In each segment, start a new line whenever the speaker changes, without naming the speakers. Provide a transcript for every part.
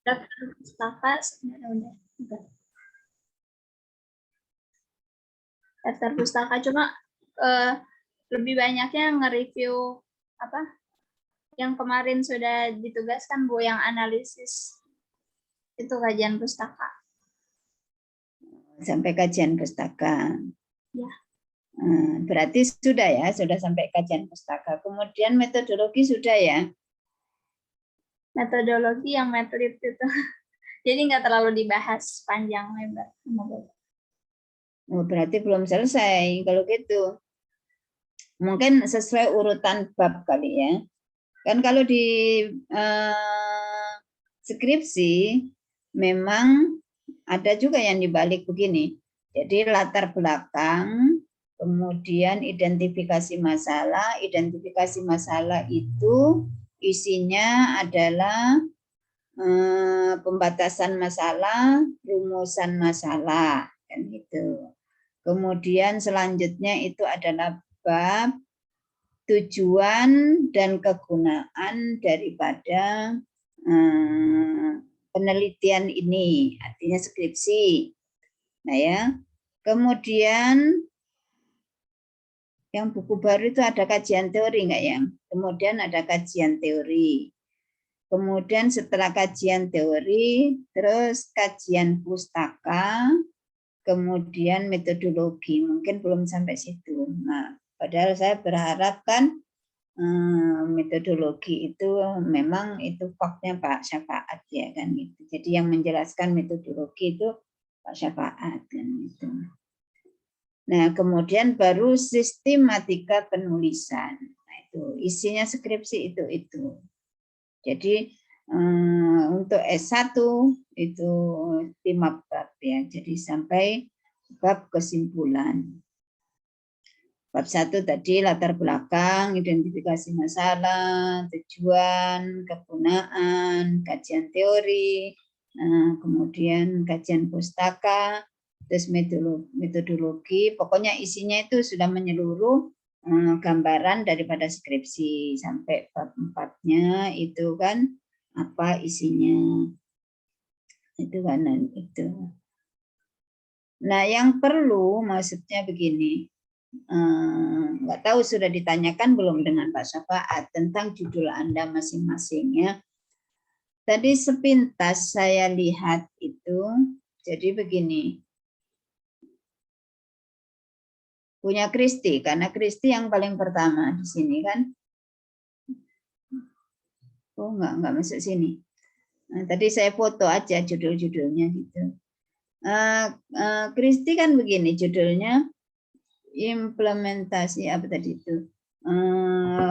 Daftar pustaka sebenarnya udah. Daftar pustaka cuma lebih banyaknya nge-review apa yang kemarin sudah ditugaskan Bu, yang analisis itu kajian pustaka.
Sampai kajian pustaka.
Ya.
Berarti sudah ya, sudah sampai kajian pustaka. Kemudian metodologi sudah ya?
Metodologi yang metode itu. Jadi nggak terlalu dibahas panjang lebar.
Oh, berarti belum selesai kalau gitu. Mungkin sesuai urutan bab kali ya. Kan kalau di skripsi memang ada juga yang dibalik begini. Jadi latar belakang, kemudian identifikasi masalah. Identifikasi masalah itu isinya adalah pembatasan masalah, rumusan masalah, kan gitu. Kemudian selanjutnya itu adalah bab tujuan dan kegunaan daripada penelitian ini, artinya skripsi. Nah ya, kemudian yang buku baru itu ada kajian teori nggak ya? Kemudian ada kajian teori. Kemudian setelah kajian teori, terus kajian pustaka, kemudian metodologi. Mungkin belum sampai situ. Nah, padahal saya berharap kan metodologi itu memang itu faknya Pak Syafaat ya kan gitu. Jadi yang menjelaskan metodologi itu Pak Syafaat kan gitu. Nah, kemudian baru sistematika penulisan. Nah, itu isinya skripsi itu. Jadi untuk S1 itu 5 bab ya. Jadi sampai bab kesimpulan. Bab 1 tadi latar belakang, identifikasi masalah, tujuan, kegunaan, kajian teori, kemudian kajian pustaka, terus metodologi. Pokoknya isinya itu sudah menyeluruh gambaran daripada skripsi sampai bab 4-nya itu kan apa isinya. Itu kan itu. Nah, yang perlu maksudnya begini. Nggak tahu sudah ditanyakan belum dengan Pak Syafaat tentang judul Anda masing-masing ya. Tadi sepintas saya lihat itu, jadi begini. Punya Kristi, karena Kristi yang paling pertama di sini kan. Oh nggak masuk sini. Nah, tadi saya foto aja judul-judulnya gitu. Kristi kan begini judulnya. Implementasi apa tadi itu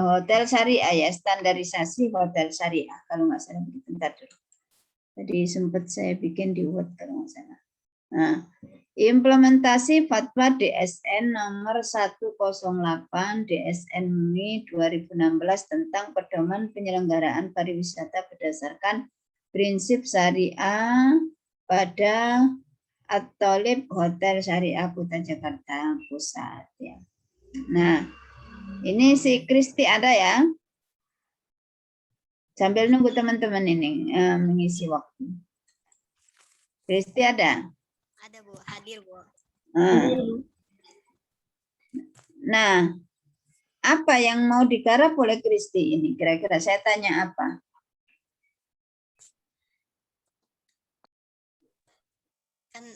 hotel syariah ya, standarisasi hotel syariah kalau nggak salah begitu. Bentar dulu. Tadi sempat saya bikin di Word kalau nggak salah. Nah, implementasi fatwa DSN nomor 108 DSN MI 2016 tentang pedoman penyelenggaraan pariwisata berdasarkan prinsip syariah pada At-Thalib Hotel Syariah Kuta Jakarta Pusat ya. Nah, ini si Kristi ada ya. Sambil nunggu teman-teman ini mengisi waktu. Kristi ada?
Ada Bu, hadir Bu.
Nah, apa yang mau digarap oleh Kristi ini? Kira-kira saya tanya apa?
Kan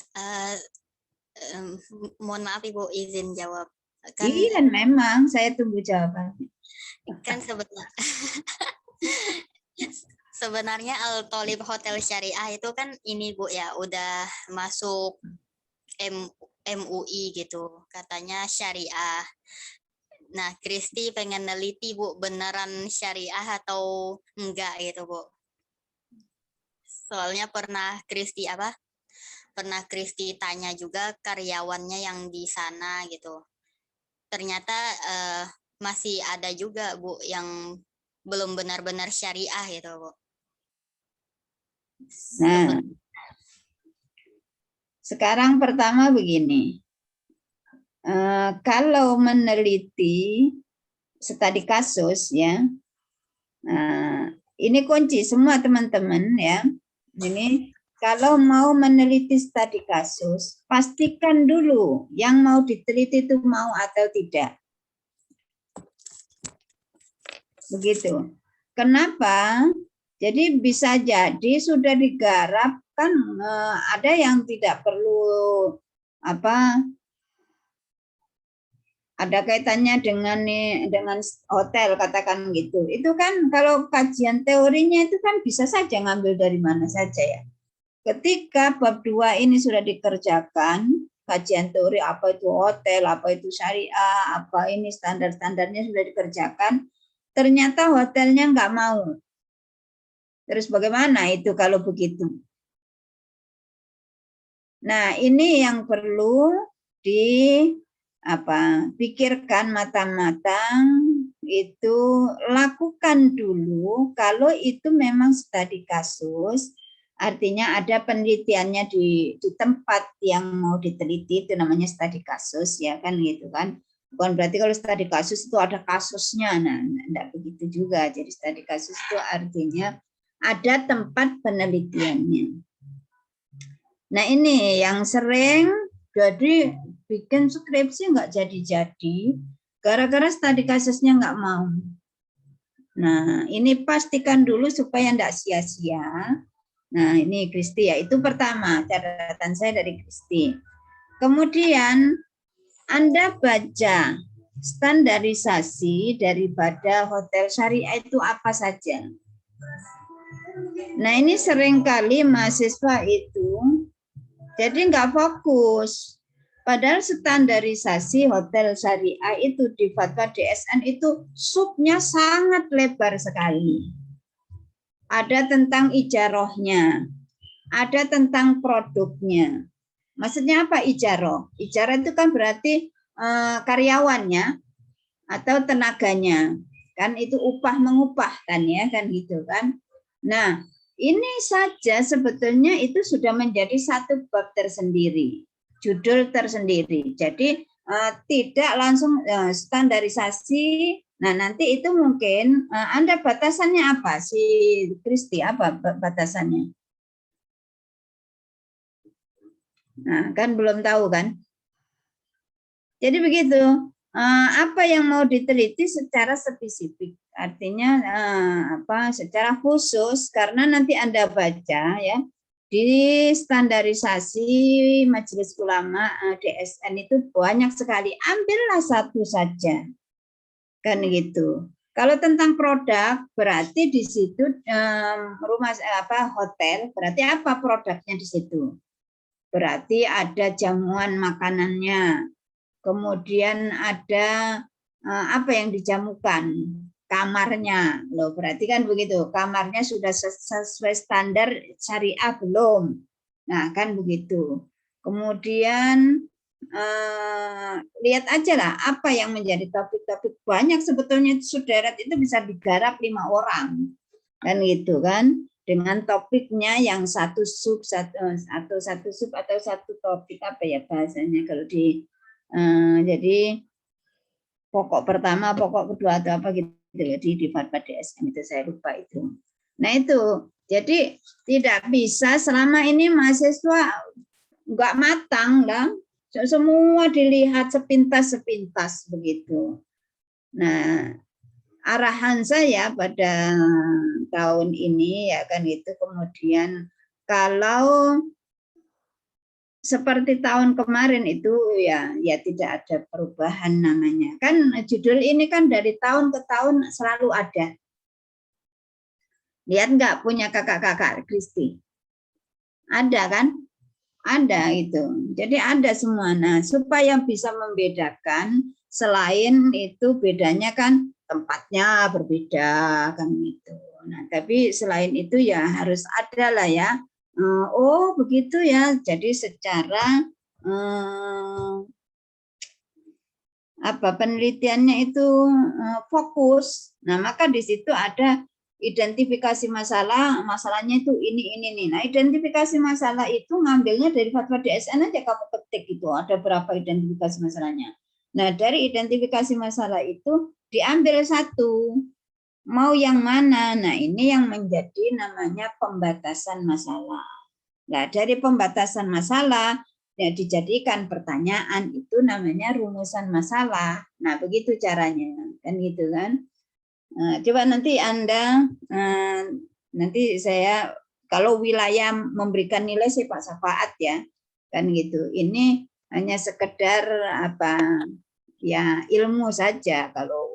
mohon maaf Ibu izin jawab. Kan,
Iya, memang saya tunggu jawabannya.
Kan sebenarnya Al-Thalib Hotel Syariah itu kan ini Bu ya, udah masuk MUI gitu, katanya syariah. Nah, Kristi pengen neliti Bu, beneran syariah atau enggak gitu Bu. Soalnya pernah Kristi tanya juga karyawannya yang di sana gitu. Ternyata masih ada juga Bu yang belum benar-benar syariah gitu Bu.
Nah, sekarang pertama begini. Kalau meneliti studi kasus ya, ini kunci semua teman-teman ya. Ini kalau mau meneliti studi kasus, pastikan dulu yang mau diteliti itu mau atau tidak. Begitu. Kenapa? Jadi bisa jadi sudah digarap kan ada yang tidak perlu ada kaitannya dengan hotel katakan gitu. Itu kan kalau kajian teorinya itu kan bisa saja ngambil dari mana saja ya. Ketika bab 2 ini sudah dikerjakan, kajian teori apa itu hotel, apa itu syariah, apa ini standar-standarnya sudah dikerjakan, ternyata hotelnya nggak mau. Terus bagaimana itu kalau begitu? Nah, ini yang perlu pikirkan matang-matang, itu lakukan dulu kalau itu memang studi kasus, artinya ada penelitiannya di tempat yang mau diteliti, itu namanya studi kasus ya kan gitu kan. Bukan berarti kalau studi kasus itu ada kasusnya, nah enggak begitu juga. Jadi studi kasus itu artinya ada tempat penelitiannya. Nah ini yang sering jadi bikin skripsi nggak jadi-jadi gara-gara studi kasusnya nggak mau. Nah ini pastikan dulu supaya nggak sia-sia. Nah ini Kristi ya, itu pertama catatan saya dari Kristi. Kemudian Anda baca standarisasi daripada hotel syariah itu apa saja. Nah ini seringkali mahasiswa itu jadi nggak fokus. Padahal standarisasi hotel syariah itu di fatwa DSN itu subnya sangat lebar sekali. Ada tentang ijarohnya, ada tentang produknya. Maksudnya apa ijaroh? Ijaroh itu kan berarti karyawannya atau tenaganya. Kan itu upah mengupah kan ya, kan gitu kan. Nah, ini saja sebetulnya itu sudah menjadi satu bab tersendiri, judul tersendiri. Jadi tidak langsung standarisasi. Nah nanti itu mungkin Anda batasannya apa si Kristi, apa batasannya? Nah kan belum tahu kan. Jadi begitu. Apa yang mau diteliti secara spesifik, artinya secara khusus, karena nanti Anda baca ya di standarisasi Majelis Ulama DSN itu banyak sekali, ambillah satu saja kan gitu. Kalau tentang produk berarti di situ hotel berarti apa produknya di situ? Berarti ada jamuan makanannya. Kemudian ada apa yang dijamukan, kamarnya loh, berarti kan begitu, kamarnya sudah sesuai standar syariah belum, nah kan begitu. Kemudian lihat aja lah apa yang menjadi topik-topik, banyak sebetulnya Suderet itu bisa digarap 5 orang kan gitu kan, dengan topiknya yang satu sub atau satu topik, apa ya bahasanya kalau di jadi pokok pertama, pokok kedua atau apa gitu ya di fatwa DSN itu, saya lupa itu. Nah itu, jadi tidak bisa selama ini mahasiswa nggak matang lah, semua dilihat sepintas begitu. Nah arahan saya pada tahun ini ya kan itu, kemudian kalau seperti tahun kemarin itu ya tidak ada perubahan namanya. Kan judul ini kan dari tahun ke tahun selalu ada. Lihat nggak punya kakak-kakak Kristi? Ada kan? Ada itu. Jadi ada semua. Nah, supaya bisa membedakan, selain itu bedanya kan tempatnya berbeda kan gitu. Nah, tapi selain itu ya harus ada lah ya. Oh begitu ya, jadi secara penelitiannya itu fokus. Nah maka di situ ada identifikasi masalahnya itu ini. Nah identifikasi masalah itu ngambilnya dari fatwa DSN aja, kamu ketik itu ada berapa identifikasi masalahnya. Nah dari identifikasi masalah itu diambil satu. mau yang mana? Nah, ini yang menjadi namanya pembatasan masalah. Nah, dari pembatasan masalah ya dijadikan pertanyaan, itu namanya rumusan masalah. Nah, begitu caranya, kan gitu kan? Nah, coba nanti Anda nanti saya kalau wilayah memberikan nilai sifat syafaat ya, kan gitu. Ini hanya sekedar apa ya, ilmu saja kalau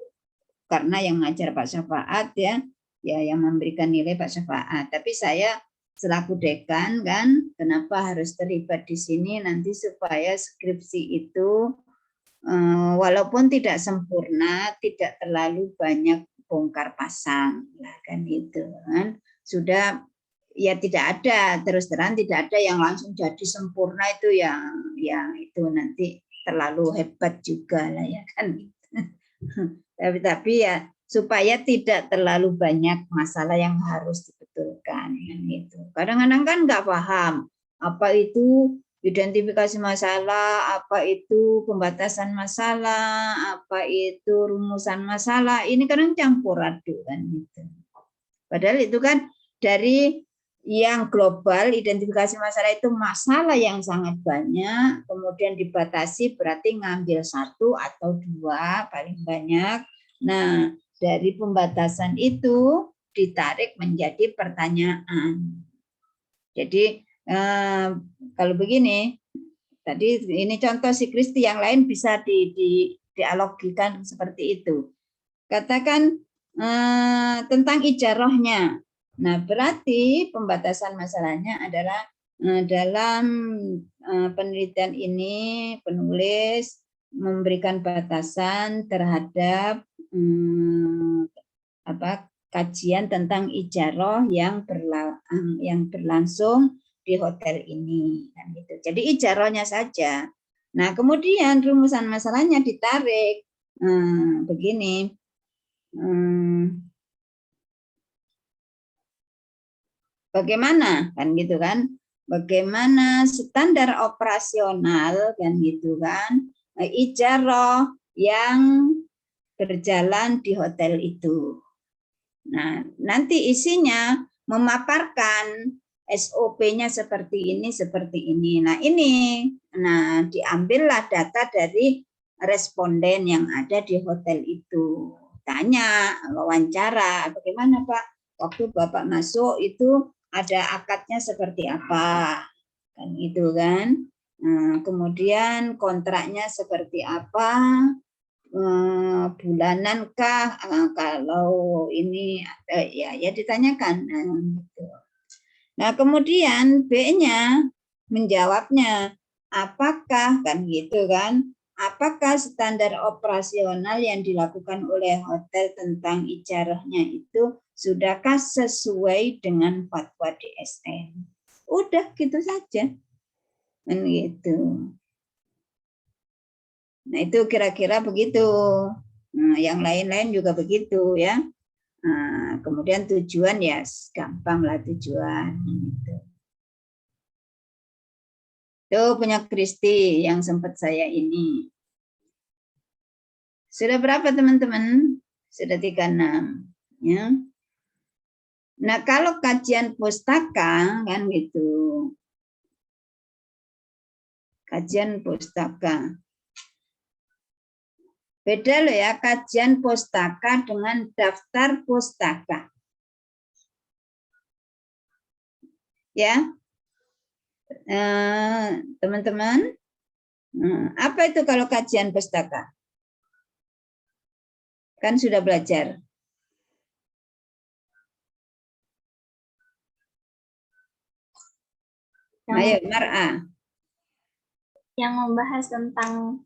karena yang ngajar Pak Syafaat ya yang memberikan nilai Pak Syafaat. Tapi saya selaku dekan kan, kenapa harus terlibat di sini nanti supaya skripsi itu walaupun tidak sempurna, tidak terlalu banyak bongkar pasang, lah kan itu kan. Sudah ya tidak ada, terus terang tidak ada yang langsung jadi sempurna, itu yang itu nanti terlalu hebat juga lah ya kan. Tapi ya supaya tidak terlalu banyak masalah yang harus dibetulkan kan gitu. Kadang-kadang kan nggak paham apa itu identifikasi masalah, apa itu pembatasan masalah, apa itu rumusan masalah. Ini kadang campur aduk kan gitu. Padahal itu kan dari yang global, identifikasi masalah itu masalah yang sangat banyak, kemudian dibatasi berarti ngambil 1 atau 2 paling banyak. Nah, dari pembatasan itu ditarik menjadi pertanyaan. Jadi kalau begini, tadi ini contoh si Kristi, yang lain bisa dialogikan seperti itu. Katakan tentang ijarahnya. Nah, berarti pembatasan masalahnya adalah dalam penelitian ini penulis memberikan batasan terhadap kajian tentang ijarah yang berlangsung di hotel ini. Jadi ijarahnya saja. Nah, kemudian rumusan masalahnya ditarik begini. Bagaimana kan gitu kan? Bagaimana standar operasional kan gitu kan? Ijarah yang berjalan di hotel itu. Nah, nanti isinya memaparkan SOP-nya seperti ini, seperti ini. Nah, diambillah data dari responden yang ada di hotel itu. Tanya, wawancara, bagaimana Pak? Waktu Bapak masuk itu ada akadnya seperti apa? Kan itu kan. Nah, kemudian kontraknya seperti apa? Bulanankah, kalau ini ya ditanyakan. Nah, kemudian B-nya menjawabnya, apakah kan gitu kan? Apakah standar operasional yang dilakukan oleh hotel tentang ijarahnya itu sudahkah sesuai dengan fatwa DSN? Udah gitu saja. Kan gitu. Nah, itu kira-kira begitu. Nah, yang lain-lain juga begitu ya. Nah, kemudian tujuan ya gampang lah tujuan. Gitu. Itu punya Kristi yang sempat saya ini. Sudah berapa teman-teman? Sudah 36. Ya. Nah, kalau kajian pustaka kan gitu. Kajian pustaka. Beda loh ya, kajian pustaka dengan daftar pustaka. Ya, teman-teman, apa itu kalau kajian pustaka? Kan sudah belajar. Ayo, Mar'a.
Yang membahas tentang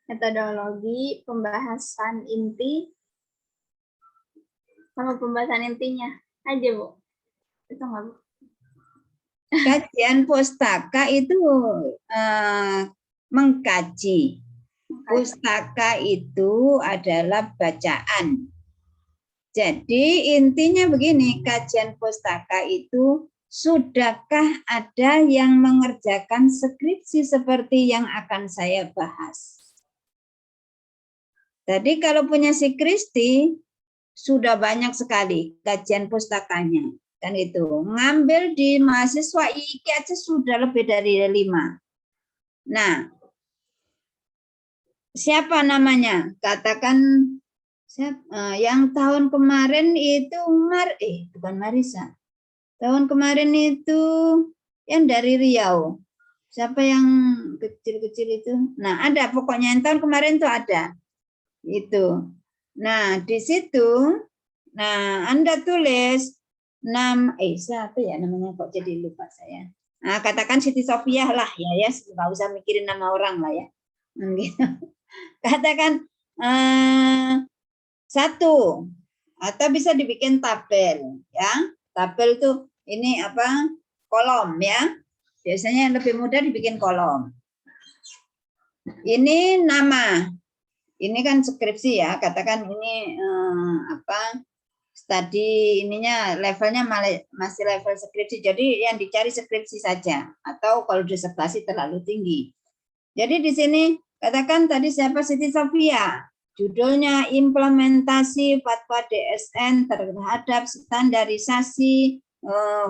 metodologi, pembahasan inti, sama pembahasan intinya aja, Bu. Itu nggak, Bu?
Kajian pustaka itu mengkaji. Pustaka itu adalah bacaan. Jadi intinya begini, kajian pustaka itu sudahkah ada yang mengerjakan skripsi seperti yang akan saya bahas? Jadi kalau punya si Kristi, sudah banyak sekali kajian pustakanya. Kan itu. Ngambil di mahasiswa IIK aja sudah lebih dari 5. Nah, siapa namanya? Katakan yang tahun kemarin itu bukan Marisa. Tahun kemarin itu yang dari Riau. Siapa yang kecil-kecil itu? Nah, ada pokoknya yang tahun kemarin itu ada. Itu. Nah, di situ Anda tulis siapa ya namanya, kok jadi lupa saya. Nah, katakan Siti Sofia lah ya, nggak usah mikirin nama orang lah ya. Katakan 1 atau bisa dibikin tabel ya. Tabel tuh ini apa? Kolom ya. Biasanya yang lebih mudah dibikin kolom. Ini nama. Ini kan skripsi ya. Katakan ini studi ininya levelnya masih level skripsi. Jadi yang dicari skripsi saja, atau kalau disertasi terlalu tinggi. Jadi di sini katakan tadi siapa, Siti Sofia. Judulnya implementasi fatwa DSN terhadap standarisasi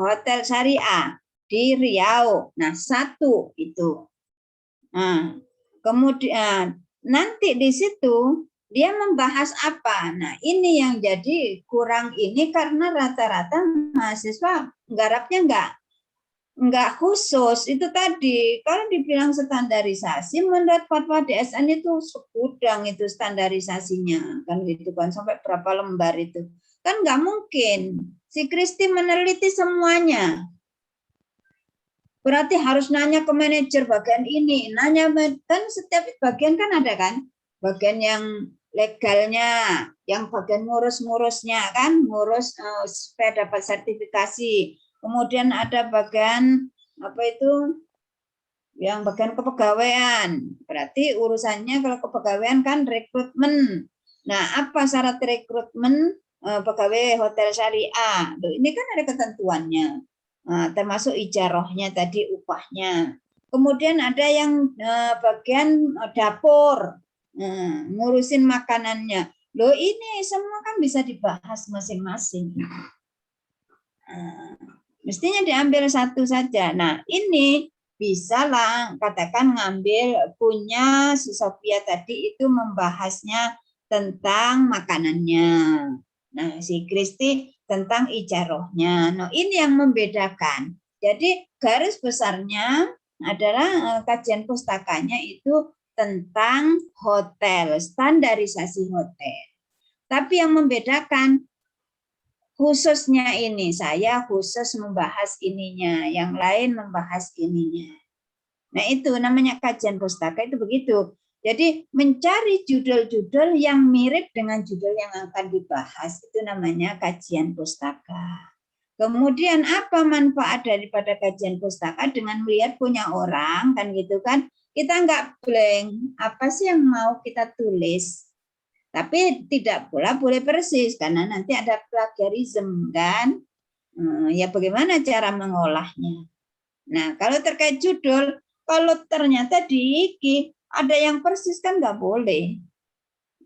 hotel syariah di Riau. Nah, 1 itu. Nah, kemudian nanti di situ dia membahas apa? Nah, ini yang jadi kurang ini karena rata-rata mahasiswa nggarapnya enggak khusus. Itu tadi, kalau dibilang standarisasi, menurut fatwa DSN itu segudang itu standarisasinya. Kan gitu kan, sampai berapa lembar itu. Kan enggak mungkin. Si Kristi meneliti semuanya. Berarti harus nanya ke manajer bagian ini, kan setiap bagian kan ada kan, bagian yang legalnya, yang bagian ngurus-ngurusnya kan, ngurus supaya dapat sertifikasi. Kemudian ada bagian apa itu, yang bagian kepegawaian. Berarti urusannya kalau kepegawaian kan rekrutmen. Nah, apa syarat rekrutmen pegawai hotel syariah? Ini kan ada ketentuannya. Termasuk ijarohnya tadi, upahnya. Kemudian ada yang bagian dapur, ngurusin makanannya. Loh, ini semua kan bisa dibahas masing-masing. Mestinya diambil 1 saja. Nah, ini bisa lah katakan ngambil punya si Sophia tadi itu membahasnya tentang makanannya. Nah, si Kristi tentang ijarohnya. Nah, ini yang membedakan. Jadi garis besarnya adalah kajian pustakanya itu tentang hotel, standarisasi hotel. Tapi yang membedakan khususnya ini, saya khusus membahas ininya, yang lain membahas ininya. Nah, itu namanya kajian pustaka itu begitu. Jadi mencari judul-judul yang mirip dengan judul yang akan dibahas, itu namanya kajian pustaka. Kemudian apa manfaat daripada kajian pustaka? Dengan melihat punya orang, kan gitu kan, kita nggak blank, apa sih yang mau kita tulis. Tapi tidak pula boleh persis, karena nanti ada plagiarisme kan. Ya bagaimana cara mengolahnya. Nah, kalau terkait judul, kalau ternyata di IKI ada yang persis kan nggak boleh.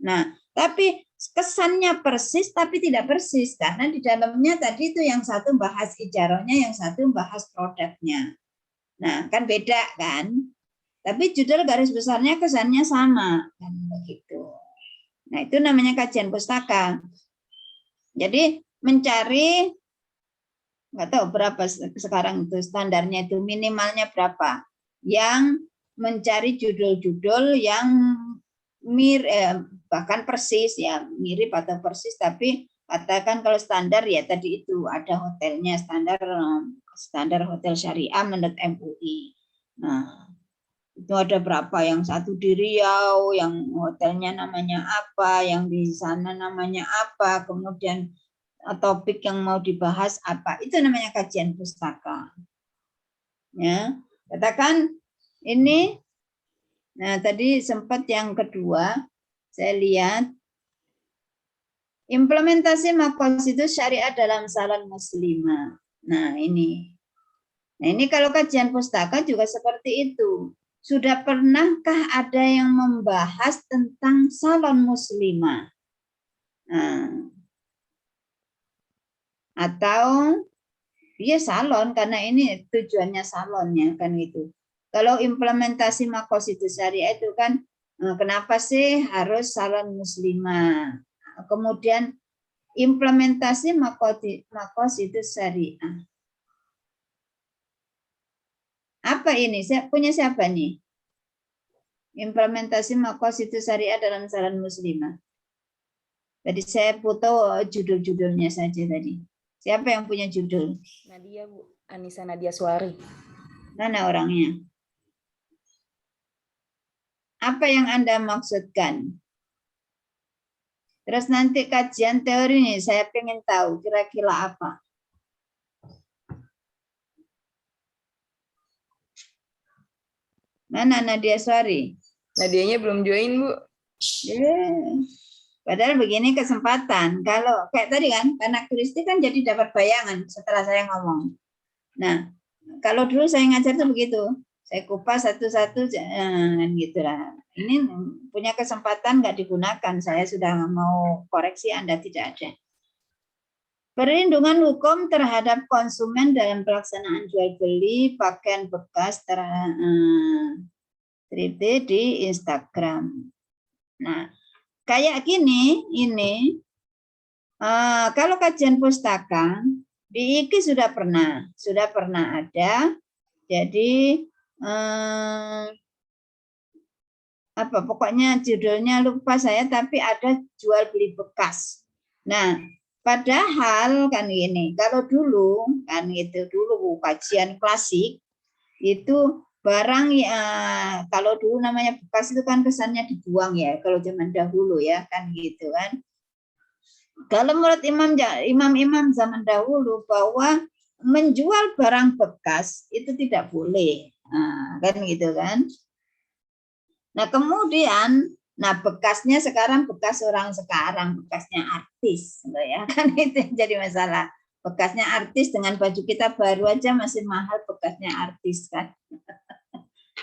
Nah, tapi kesannya persis tapi tidak persis karena di dalamnya tadi itu yang satu bahas ijarohnya, yang satu bahas produknya. Nah, kan beda kan? Tapi judul garis besarnya kesannya sama kan begitu. Nah, itu namanya kajian pustaka. Jadi mencari, nggak tahu berapa sekarang itu standarnya, itu minimalnya berapa, yang mencari judul-judul yang bahkan persis ya, mirip atau persis, tapi katakan kalau standar ya tadi itu ada hotelnya standar hotel syariah menurut MUI. Nah, itu ada berapa, yang satu di Riau, yang hotelnya namanya apa, yang di sana namanya apa, kemudian topik yang mau dibahas apa, itu namanya kajian pustaka. Ya, katakan ini. Nah, tadi sempat yang kedua, saya lihat implementasi maqasidus syariat dalam salon muslimah. Nah, ini kalau kajian pustaka juga seperti itu. Sudah pernahkah ada yang membahas tentang salon muslimah? Nah, atau ya salon, karena ini tujuannya salonnya kan gitu. Kalau implementasi Maqasidus Syariah itu kan kenapa sih harus salon muslimah? Kemudian implementasi Maqasidus Syariah. Apa ini? Punya siapa nih? Implementasi Maqasidus Syariah dalam salon muslimah. Tadi saya foto judul-judulnya saja tadi. Siapa yang punya judul?
Nadia, Bu. Anissa Nadia Suari.
Mana orangnya? Apa yang Anda maksudkan? Terus nanti kajian teori ini saya pengen tahu kira-kira apa. Mana Nadia Suari?
Nadianya belum join, Bu.
Padahal begini kesempatan. Kalau kayak tadi kan, anak turistik kan jadi dapat bayangan setelah saya ngomong. Nah, kalau dulu saya ngajar tuh begitu. Saya kupas satu-satu, gitu lah. Ini punya kesempatan nggak digunakan. Saya sudah mau koreksi, Anda tidak ada. Perlindungan hukum terhadap konsumen dalam pelaksanaan jual beli pakaian bekas di Instagram. Nah, kayak gini, ini kalau kajian pustaka di IKI sudah pernah ada. Jadi apa pokoknya judulnya lupa saya, tapi ada jual beli bekas. Nah, padahal kan ini kalau dulu kan itu dulu kajian klasik itu barang kalau dulu namanya bekas itu kan kesannya dibuang ya kalau zaman dahulu ya kan gitu kan. Kalau menurut imam-imam zaman dahulu bahwa menjual barang bekas itu tidak boleh, kan gitu kan. Nah kemudian, bekasnya sekarang bekas orang sekarang, bekasnya artis, ya kan itu yang jadi masalah. Bekasnya artis dengan baju kita baru aja masih mahal bekasnya artis kan.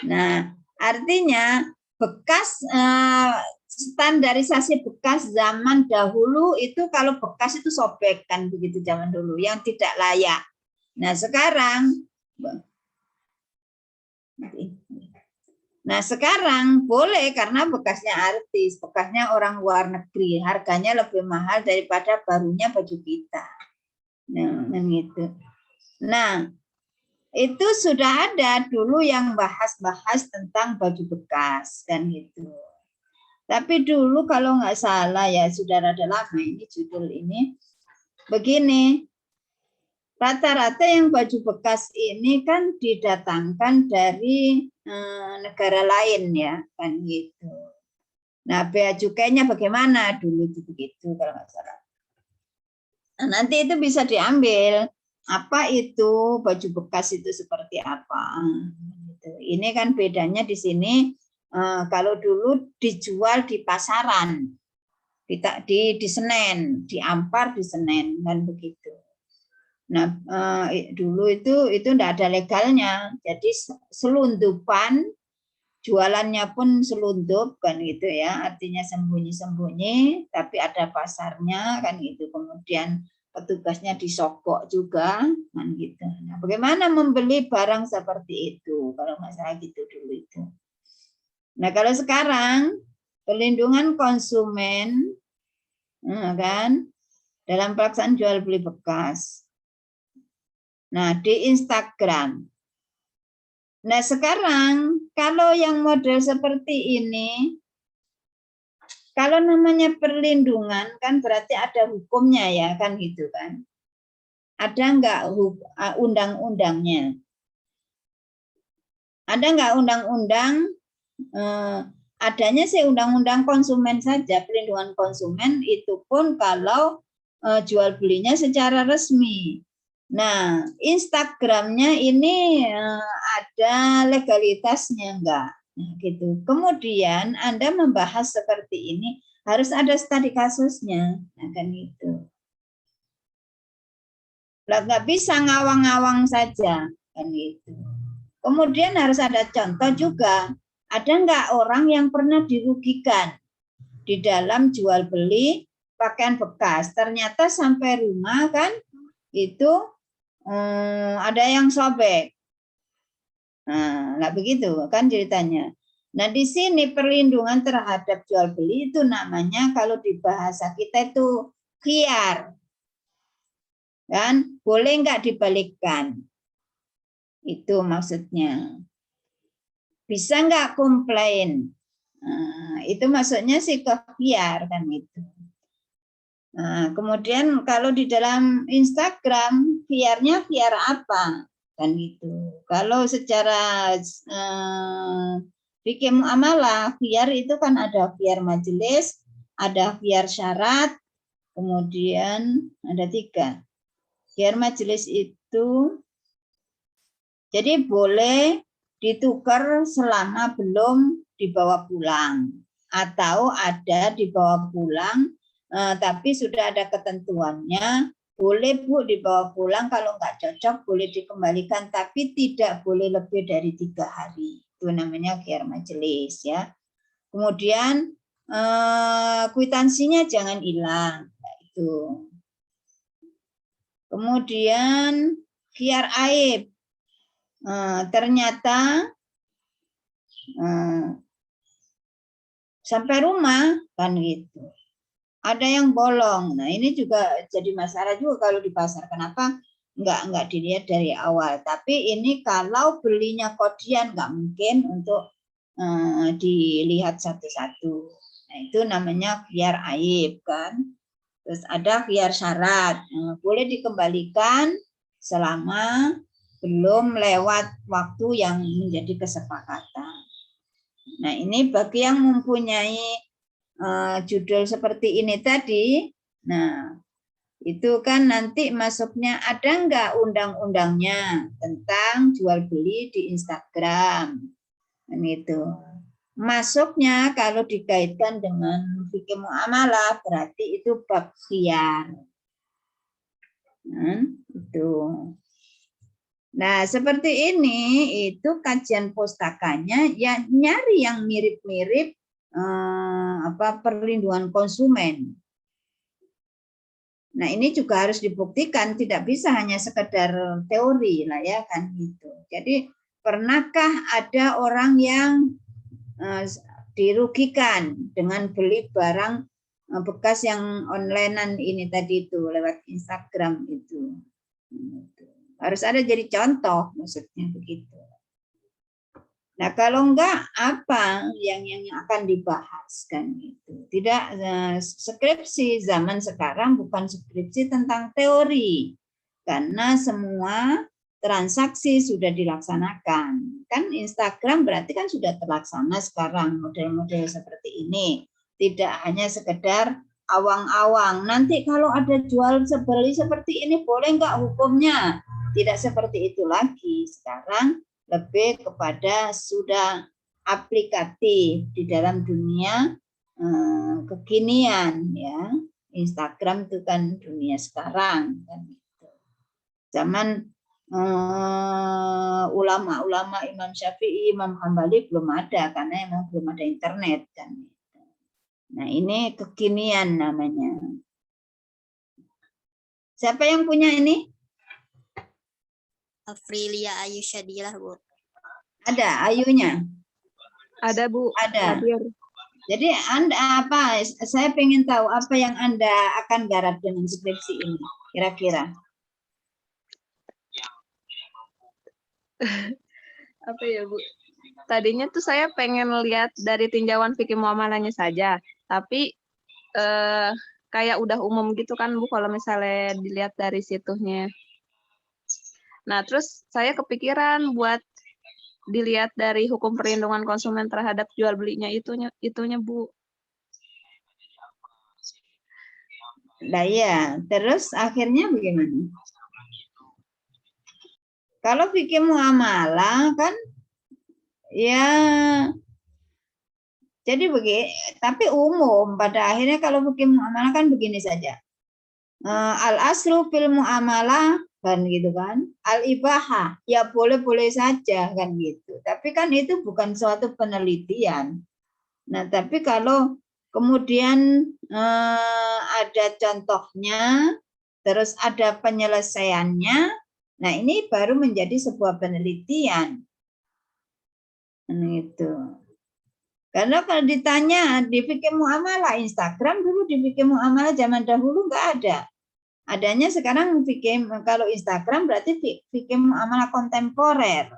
Nah artinya bekas standarisasi bekas zaman dahulu itu kalau bekas itu sobek kan begitu zaman dulu yang tidak layak. Nah sekarang boleh karena bekasnya artis, bekasnya orang luar negeri, harganya lebih mahal daripada barunya baju kita. Nah, gitu. Nah, itu sudah ada dulu yang bahas-bahas tentang baju bekas kan gitu. Tapi dulu kalau nggak salah ya sudah rada lama ini judul ini begini. Rata-rata yang baju bekas ini kan didatangkan dari negara lain ya kan gitu. Nah, bea cukainya bagaimana dulu itu begitu kalau nggak salah. Nah, nanti itu bisa diambil apa itu baju bekas itu seperti apa. Ini kan bedanya di sini. Kalau dulu dijual di pasaran, di Senen, di Ampar di Senen kan begitu. Nah dulu itu tidak ada legalnya, jadi selundupan, jualannya pun selundup kan gitu ya, artinya sembunyi-sembunyi, tapi ada pasarnya kan gitu. Kemudian petugasnya disogok juga kan gitu. Nah, bagaimana membeli barang seperti itu kalau nggak salah gitu dulu itu. Nah, kalau sekarang perlindungan konsumen kan dalam pelaksanaan jual beli bekas. Nah, di Instagram. Nah, sekarang kalau yang model seperti ini kalau namanya perlindungan kan berarti ada hukumnya ya kan gitu kan. Ada enggak undang-undangnya? Ada enggak undang-undang adanya sih undang-undang konsumen saja, perlindungan konsumen itu pun kalau jual belinya secara resmi. Nah, Instagramnya ini ada legalitasnya enggak? Nah, gitu. Kemudian Anda membahas seperti ini harus ada studi kasusnya, nah, kan gitu. Nggak bisa ngawang-ngawang saja, kan gitu. Kemudian harus ada contoh juga. Ada nggak orang yang pernah dirugikan di dalam jual beli pakaian bekas? Ternyata sampai rumah kan itu ada yang sobek. Nah, begitu kan ceritanya. Nah, di sini perlindungan terhadap jual beli itu namanya kalau di bahasa kita itu khiyar. Kan boleh nggak dibalikkan? Itu maksudnya. Bisa nggak komplain? Itu maksudnya sih khiyar kan itu. Nah, kemudian kalau di dalam Instagram, khiyarnya khiyar apa? Kan gitu. Kalau secara fikih muamalah, khiyar itu kan ada khiyar majelis, ada khiyar syarat, kemudian ada 3. Khiyar majelis itu jadi boleh ditukar selama belum dibawa pulang atau ada dibawa pulang tapi sudah ada ketentuannya, boleh Bu dibawa pulang, kalau nggak cocok boleh dikembalikan, tapi tidak boleh lebih dari 3 hari. Itu namanya khiyar majelis ya. Kemudian kwitansinya jangan hilang, itu. Kemudian khiyar aib, ternyata sampai rumah kan gitu. Ada yang bolong. Nah, ini juga jadi masalah juga kalau di pasar. Kenapa nggak dilihat dari awal? Tapi ini kalau belinya kodian nggak mungkin untuk dilihat satu-satu. Nah, itu namanya khiyar aib kan. Terus ada khiyar syarat. Boleh dikembalikan selama belum lewat waktu yang menjadi kesepakatan. Nah, ini bagi yang mempunyai judul seperti ini tadi, nah itu kan nanti masuknya ada nggak undang-undangnya tentang jual beli di Instagram, dan itu masuknya kalau dikaitkan dengan fikih muamalah berarti itu bab khiyar, itu. Nah seperti ini itu kajian pustakanya ya nyari yang mirip-mirip perlindungan konsumen. Nah, ini juga harus dibuktikan, tidak bisa hanya sekedar teori lah ya kan gitu. Jadi, pernahkah ada orang yang dirugikan dengan beli barang bekas yang onlinean ini tadi itu lewat Instagram itu. Harus ada jadi contoh, maksudnya begitu. Nah, kalau enggak apa yang akan dibahas kan itu. Tidak skripsi zaman sekarang bukan skripsi tentang teori. Karena semua transaksi sudah dilaksanakan. Kan Instagram berarti kan sudah terlaksana sekarang model-model seperti ini. Tidak hanya sekedar awang-awang. Nanti kalau ada jual beli seperti ini boleh enggak hukumnya? Tidak seperti itu lagi. Sekarang lebih kepada sudah aplikatif di dalam dunia kekinian ya. Instagram itu kan dunia sekarang kan gitu. Zaman ulama-ulama Imam Syafi'i, Imam Hambali belum ada karena emang belum ada internet kan gitu. Nah, ini kekinian namanya. Siapa yang punya ini?
Afrilia Ayu Syadilah, Bu.
Ada Ayunya?
Ada, Bu.
Ada.
Hadir.
Jadi Anda apa? Saya ingin tahu apa yang Anda akan garap dengan skripsi ini, kira-kira.
Apa ya, Bu? Tadinya tuh saya pengen lihat dari tinjauan fikih muamalahnya saja, tapi kayak udah umum gitu kan, Bu, kalau misalnya dilihat dari situsnya. Nah, terus saya kepikiran buat dilihat dari hukum perlindungan konsumen terhadap jual belinya itunya Bu.
Nah ya, terus akhirnya bagaimana? Kalau fikih muamalah kan ya jadi begini, tapi umum pada akhirnya kalau fikih muamalah kan begini saja. Al aslu fil muamalah kan gitu kan, al ibahah ya boleh-boleh saja kan gitu, tapi kan itu bukan suatu penelitian. Nah tapi kalau kemudian ada contohnya terus ada penyelesaiannya. Nah, ini baru menjadi sebuah penelitian. Itu. Karena kalau ditanya di fikih muamalah, Instagram dulu di fikih muamalah zaman dahulu nggak ada. Adanya sekarang fikih, kalau Instagram berarti fikih muamalah kontemporer.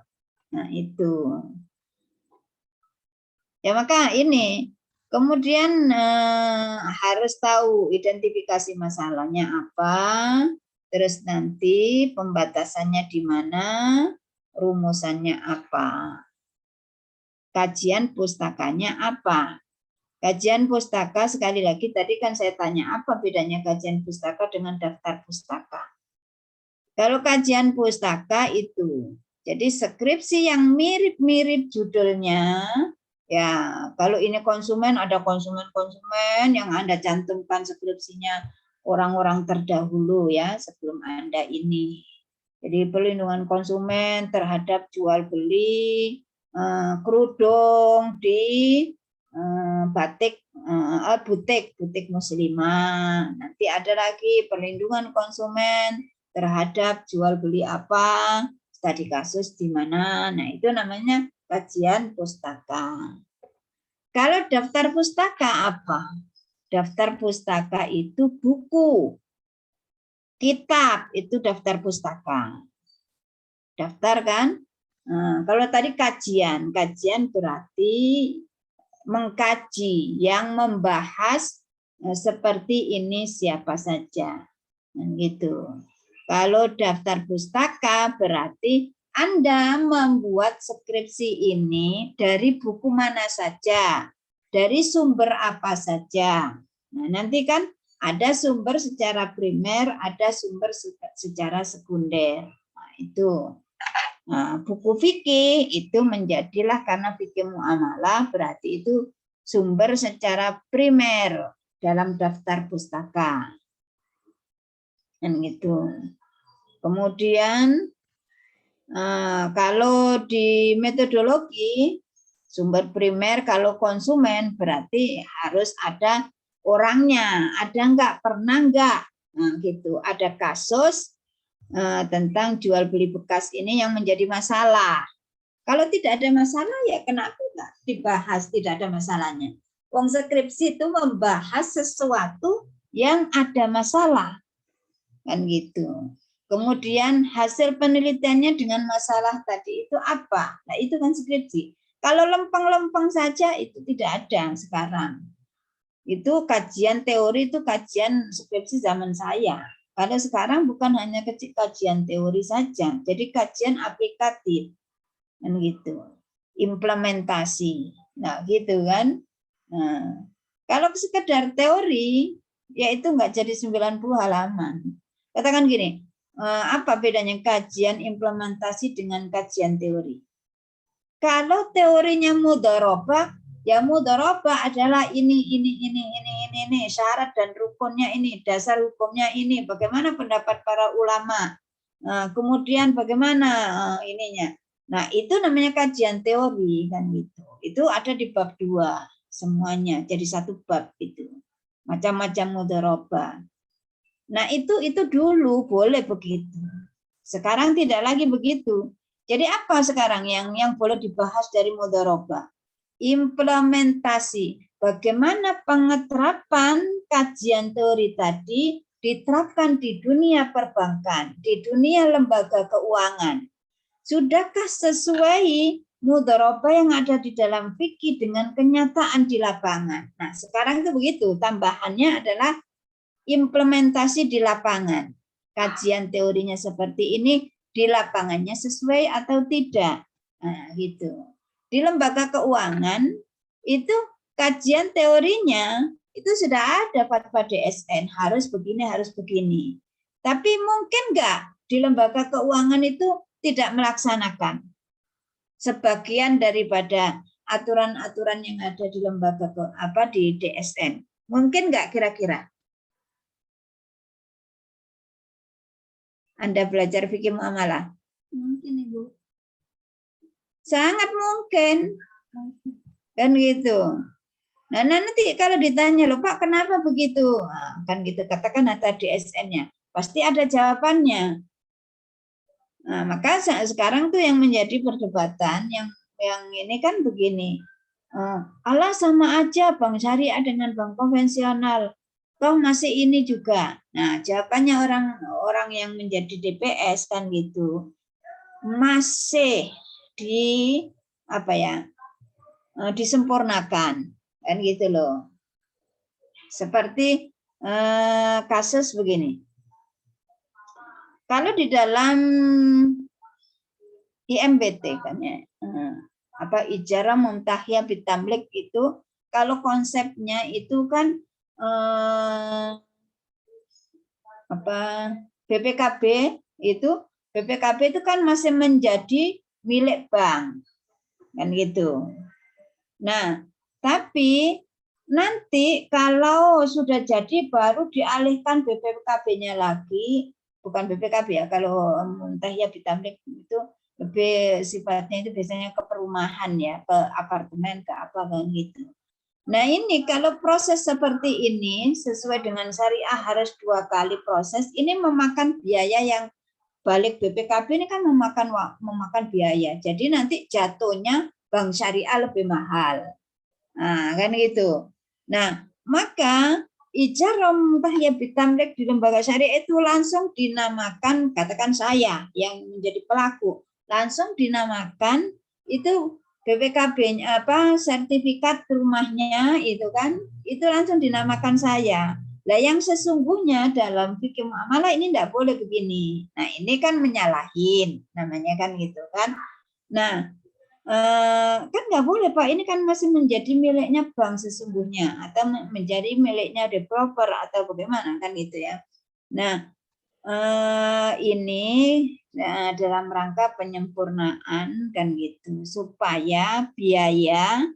Nah, itu. Ya maka ini kemudian harus tahu identifikasi masalahnya apa, terus nanti pembatasannya di mana, rumusannya apa, kajian pustakanya apa. Kajian pustaka sekali lagi tadi kan saya tanya apa bedanya kajian pustaka dengan daftar pustaka. Kalau kajian pustaka itu jadi skripsi yang mirip-mirip judulnya. Ya, kalau ini konsumen, ada konsumen-konsumen yang Anda cantumkan skripsinya orang-orang terdahulu ya, sebelum Anda ini. Jadi perlindungan konsumen terhadap jual beli kerudung di butik muslimah. Nanti ada lagi perlindungan konsumen terhadap jual beli apa, studi kasus di mana. Nah, itu namanya kajian pustaka. Kalau daftar pustaka apa? Daftar pustaka itu buku. Kitab itu daftar pustaka. Daftar kan? Nah, kalau tadi kajian berarti mengkaji yang membahas seperti ini siapa saja. Gitu. Kalau daftar pustaka berarti Anda membuat skripsi ini dari buku mana saja, dari sumber apa saja. Nah, nanti kan ada sumber secara primer, ada sumber secara sekunder. Nah, itu. Nah, buku fikih itu menjadilah karena fikih muamalah berarti itu sumber secara primer dalam daftar pustaka. Dan gitu. Kemudian kalau di metodologi sumber primer kalau konsumen berarti harus ada orangnya, ada enggak, pernah enggak, nah, gitu. Ada kasus tentang jual beli bekas ini yang menjadi masalah. Kalau tidak ada masalah ya kenapa enggak dibahas, tidak ada masalahnya. Wong skripsi itu membahas sesuatu yang ada masalah, kan gitu. Kemudian hasil penelitiannya dengan masalah tadi itu apa? Nah, itu kan skripsi. Kalau lempeng-lempeng saja itu tidak ada sekarang. Itu kajian teori, itu kajian skripsi zaman saya. Kalau sekarang bukan hanya kajian teori saja, jadi kajian aplikatif. Dan gitu. Implementasi. Nah, gitu kan. Nah, kalau sekedar teori, ya itu enggak jadi 90 halaman. Katakan gini, apa bedanya kajian implementasi dengan kajian teori? Kalau teorinya mudharabah, ya mudharabah adalah ini, syarat dan rukunnya ini, dasar hukumnya ini, bagaimana pendapat para ulama, kemudian bagaimana ininya. Nah, itu namanya kajian teori kan gitu. Itu ada di bab 2 semuanya, jadi satu bab itu. Macam-macam mudharabah. Nah, itu dulu boleh begitu. Sekarang tidak lagi begitu. Jadi apa sekarang yang boleh dibahas dari mudharabah? Implementasi. Bagaimana pengeterapan kajian teori tadi diterapkan di dunia perbankan, di dunia lembaga keuangan. Sudahkah sesuai mudharabah yang ada di dalam fikih dengan kenyataan di lapangan? Nah, sekarang itu begitu. Tambahannya adalah implementasi di lapangan. Kajian teorinya seperti ini, di lapangannya sesuai atau tidak. Nah, gitu. Di lembaga keuangan, itu kajian teorinya, itu sudah ada fatwa DSN, harus begini, harus begini. Tapi mungkin enggak di lembaga keuangan itu tidak melaksanakan sebagian daripada aturan-aturan yang ada di lembaga di DSN. Mungkin enggak kira-kira? Anda belajar fikih muamalah?
Mungkin Ibu.
Sangat mungkin. Kan gitu. Nah, nanti kalau ditanya, loh Pak, kenapa begitu? Nah, kan gitu, katakan ada DSN-nya. pasti ada jawabannya. Nah, maka sekarang tuh yang menjadi perdebatan yang ini kan begini. Allah sama aja bank syariah dengan bank konvensional. Toh masih ini juga. Nah, jawabannya orang yang menjadi DPS kan gitu. Masih disempurnakan kan gitu loh. Seperti kasus begini. Kalau di dalam IMBT kan ya, ijarah mumtahiyah bitamlik itu kalau konsepnya itu kan BPKB itu kan masih menjadi milik bank kan gitu. Nah, tapi nanti kalau sudah jadi baru dialihkan BPKB-nya lagi, bukan BPKB ya, kalau muntahiyah bitamlik itu lebih sifatnya itu biasanya ke perumahan ya, ke apartemen, ke apa kan gitu. Nah ini kalau proses seperti ini sesuai dengan syariah harus 2 kali proses, ini memakan biaya yang balik BPKB ini kan memakan biaya. Jadi nanti jatuhnya bank syariah lebih mahal. Nah, kan gitu. Nah, maka ijarah mumtahiyah bitamlik di lembaga syariah itu langsung dinamakan, katakan saya yang menjadi pelaku, langsung dinamakan itu BPKB-nya sertifikat rumahnya itu kan, itu langsung dinamakan saya. Lah yang sesungguhnya dalam fikih muamalah ini tidak boleh begini. Nah, ini kan menyalahin namanya kan gitu kan. Nah, kan nggak boleh Pak, ini kan masih menjadi miliknya bank sesungguhnya atau menjadi miliknya developer atau bagaimana kan gitu ya. Nah, ini dalam rangka penyempurnaan kan gitu supaya biaya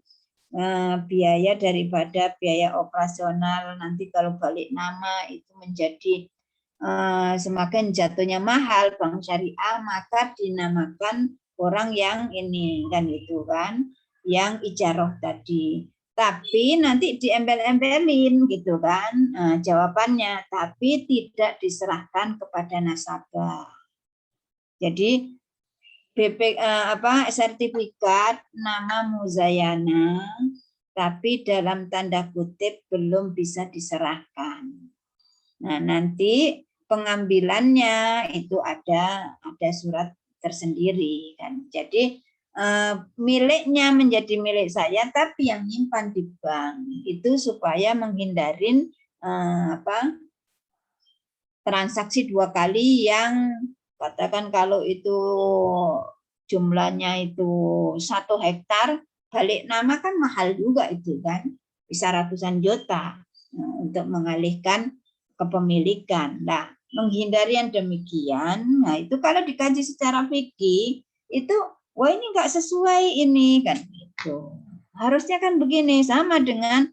daripada biaya operasional nanti kalau balik nama itu menjadi semakin jatuhnya mahal bank syariah, maka dinamakan orang yang ini kan itu kan, yang ijarah tadi. Tapi nanti diempel-empelin gitu kan jawabannya, tapi tidak diserahkan kepada nasabah. Jadi sertifikat nama muzayana, tapi dalam tanda kutip belum bisa diserahkan. Nah, nanti pengambilannya itu ada surat tersendiri kan. Jadi miliknya menjadi milik saya, tapi yang nyimpan di bank itu supaya menghindarin transaksi 2 kali yang katakan kalau itu jumlahnya itu 1 hektar, balik nama kan mahal juga itu kan, bisa ratusan juta untuk mengalihkan kepemilikan. Nah, menghindari yang demikian, nah itu kalau dikaji secara fikih itu, wah ini nggak sesuai ini kan gitu. Harusnya kan begini, sama dengan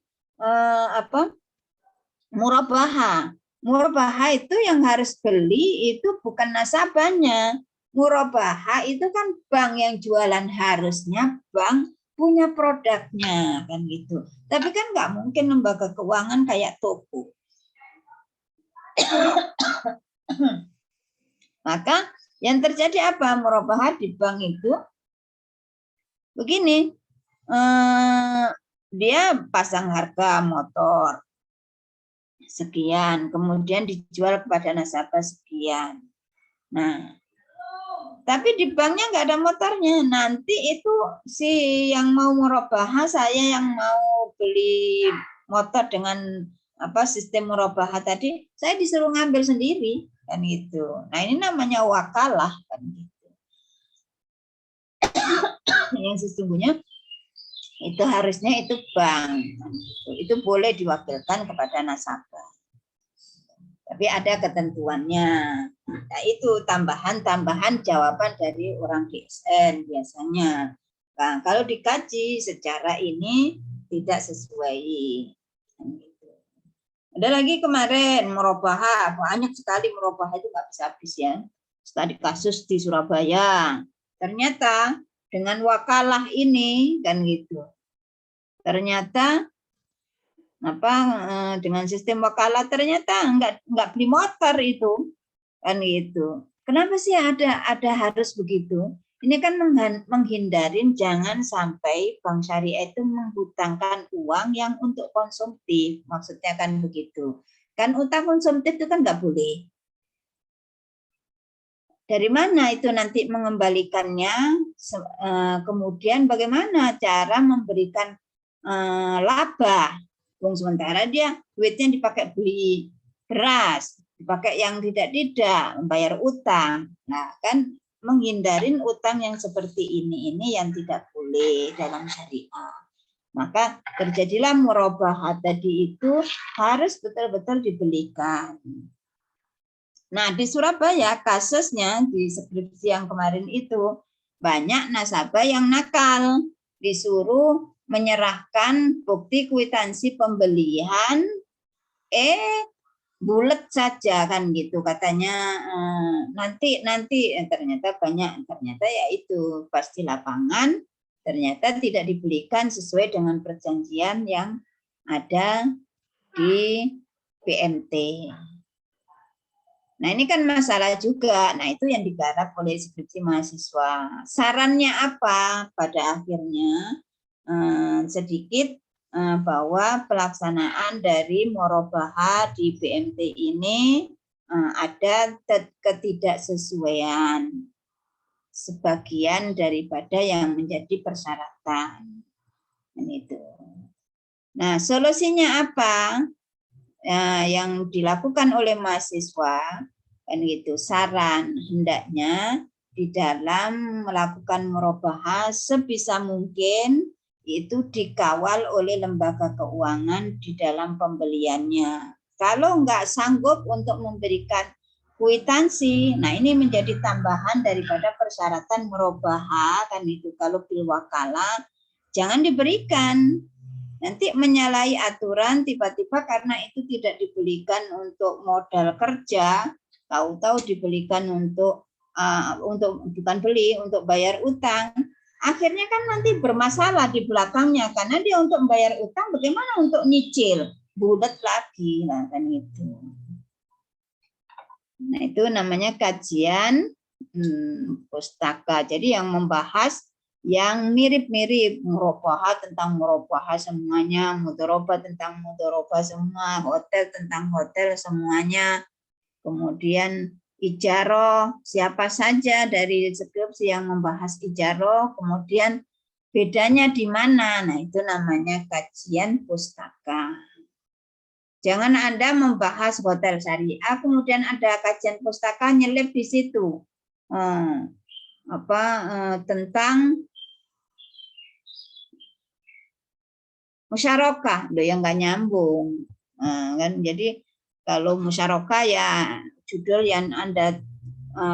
murabahah. Murabahah itu yang harus beli itu bukan nasabahnya. Murabahah itu kan bank yang jualan, harusnya bank punya produknya kan gitu. Tapi kan nggak mungkin lembaga keuangan kayak toko. Maka yang terjadi apa? Murabahah di bank itu begini, dia pasang harga motor sekian, kemudian dijual kepada nasabah sekian. Nah, tapi di banknya nggak ada motornya. Nanti itu si yang mau murabahah, saya yang mau beli motor dengan sistem murabahah tadi, saya disuruh ngambil sendiri kan gitu. Nah, ini namanya wakalah kan gitu. Yang sesungguhnya itu harusnya itu bank kan gitu. Itu boleh diwakilkan kepada nasabah. Tapi ada ketentuannya. Nah, itu tambahan jawaban dari orang DSN biasanya. Nah, kalau dikaji secara ini tidak sesuai. Ada lagi kemarin murabahah, banyak sekali murabahah itu nggak bisa habis ya. Tadi kasus di Surabaya, ternyata dengan wakalah ini kan gitu. Ternyata dengan sistem wakalah ternyata nggak beli motor itu kan gitu. Kenapa sih ada harus begitu? Ini kan menghindarin jangan sampai bank syariah itu menghutangkan uang yang untuk konsumtif, maksudnya kan begitu. Kan utang konsumtif itu kan nggak boleh. Dari mana itu nanti mengembalikannya? Kemudian bagaimana cara memberikan laba? Sementara dia duitnya dipakai beli beras, dipakai yang tidak membayar utang. Nah, kan menghindarin utang yang seperti ini yang tidak boleh dalam syariah. Maka terjadilah murabahat tadi itu harus betul-betul dibelikan. Nah, di Surabaya kasusnya di skripsi yang kemarin itu banyak nasabah yang nakal, disuruh menyerahkan bukti kwitansi pembelian, bulat saja kan gitu katanya, nanti ternyata ya itu pasti lapangan ternyata tidak dibelikan sesuai dengan perjanjian yang ada di PMT. Nah, ini kan masalah juga. Nah, itu yang digarap oleh skripsi mahasiswa. Sarannya apa? Pada akhirnya sedikit bahwa pelaksanaan dari murabahat di PMT ini ada ketidaksesuaian sebagian daripada yang menjadi persyaratan. Itu. Nah, solusinya apa? Yang dilakukan oleh mahasiswa kan gitu, saran hendaknya di dalam melakukan murabahat sebisa mungkin itu dikawal oleh lembaga keuangan di dalam pembeliannya. Kalau nggak sanggup untuk memberikan kwitansi, nah ini menjadi tambahan daripada persyaratan murabahat kan itu. Kalau bil wakalah jangan diberikan. Nanti menyalahi aturan tiba-tiba karena itu tidak dibelikan untuk modal kerja, tahu-tahu dibelikan untuk bukan beli, untuk bayar utang. Akhirnya kan nanti bermasalah di belakangnya karena dia untuk membayar utang bagaimana untuk nyicil, bulat lagi lah kan itu. Nah, itu namanya kajian pustaka. Jadi yang membahas yang mirip-mirip, murabahat tentang murabahat semuanya, mudharabah tentang mudharabah semua, hotel tentang hotel semuanya. Kemudian ijarah, siapa saja dari skripsi yang membahas ijarah, kemudian bedanya di mana? Nah, itu namanya kajian pustaka. Jangan Anda membahas hotel syariah, kemudian ada kajian pustaka nyelip di situ. Tentang musyarakah, yang nggak nyambung, kan? Jadi kalau musyarakah ya judul yang Anda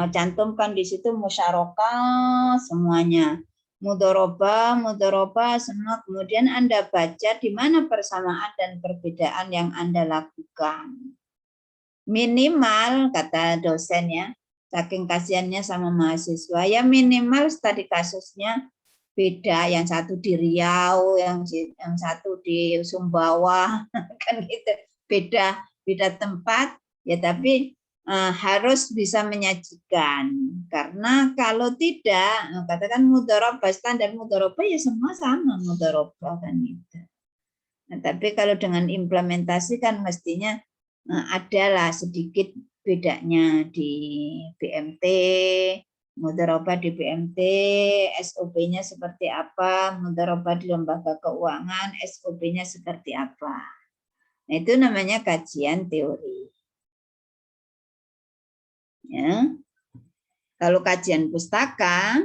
cantumkan di situ musyarakah semuanya, mudharabah semua. Kemudian Anda baca di mana persamaan dan perbedaan yang Anda lakukan. Minimal kata dosennya, saking kasihannya sama mahasiswa, ya minimal studi kasusnya beda, yang satu di Riau, yang satu di Sumbawa, kan gitu, beda tempat, ya tapi harus bisa menyajikan, karena kalau tidak, katakan mudharabah, standar mudharabah ya semua sama mudharabah kan gitu. Nah, tapi kalau dengan implementasi kan mestinya adalah sedikit bedanya di BMT. Mudharabah di BMT, SOP-nya seperti apa, mudharabah di lembaga keuangan, SOP-nya seperti apa. Nah, itu namanya kajian teori. Ya. Kalau kajian pustaka,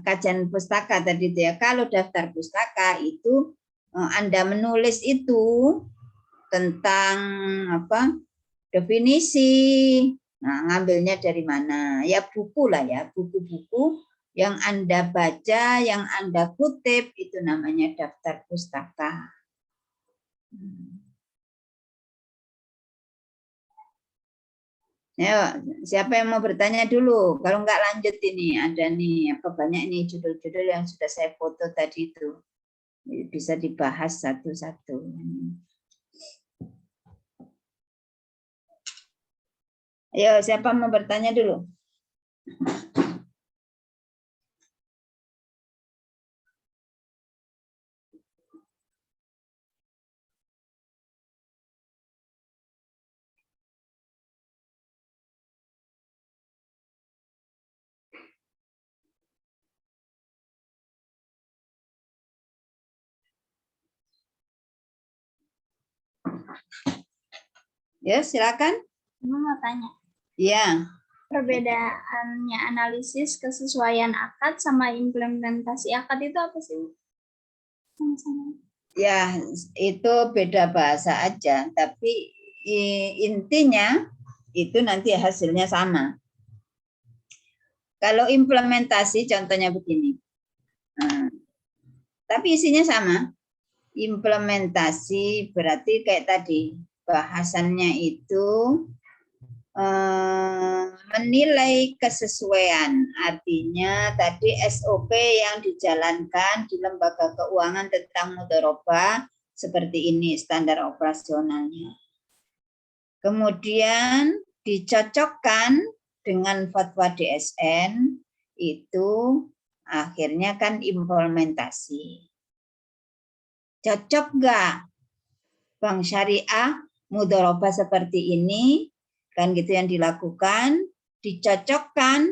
kajian pustaka tadi itu ya, kalau daftar pustaka itu Anda menulis itu tentang definisi. Nah, ngambilnya dari mana? Ya buku lah ya, buku-buku yang Anda baca, yang Anda kutip, itu namanya daftar pustaka. Ya, siapa yang mau bertanya dulu? Kalau nggak lanjut ini, ada nih, banyak nih judul-judul yang sudah saya foto tadi itu. bisa dibahas satu-satu. Ayo, siapa mau bertanya dulu? Ya, silakan.
Ibu mau tanya,
Ya,
perbedaannya analisis kesesuaian akad sama implementasi akad itu apa sih, Bu? Sama-sama.
ya itu beda bahasa aja, tapi intinya itu nanti hasilnya sama. Kalau implementasi contohnya begini. Nah, tapi isinya sama. Implementasi berarti kayak tadi, bahasannya itu menilai kesesuaian. Artinya tadi SOP yang dijalankan di lembaga keuangan tentang mudharabah seperti ini standar operasionalnya. Kemudian dicocokkan dengan fatwa DSN, itu akhirnya kan implementasi. Cocok nggak bank syariah mudharabah seperti ini, kan gitu yang dilakukan, dicocokkan.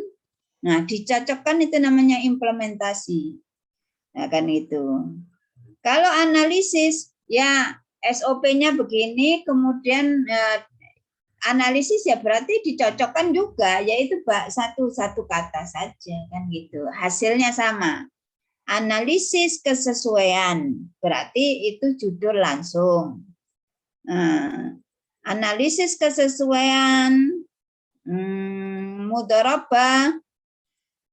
Nah, dicocokkan itu namanya implementasi. Nah, kan itu. Kalau analisis, ya SOP-nya begini, kemudian analisis ya berarti dicocokkan juga, yaitu satu kata saja, kan gitu. Hasilnya sama. Analisis kesesuaian, berarti itu judul langsung. Analisis kesesuaian mudharabah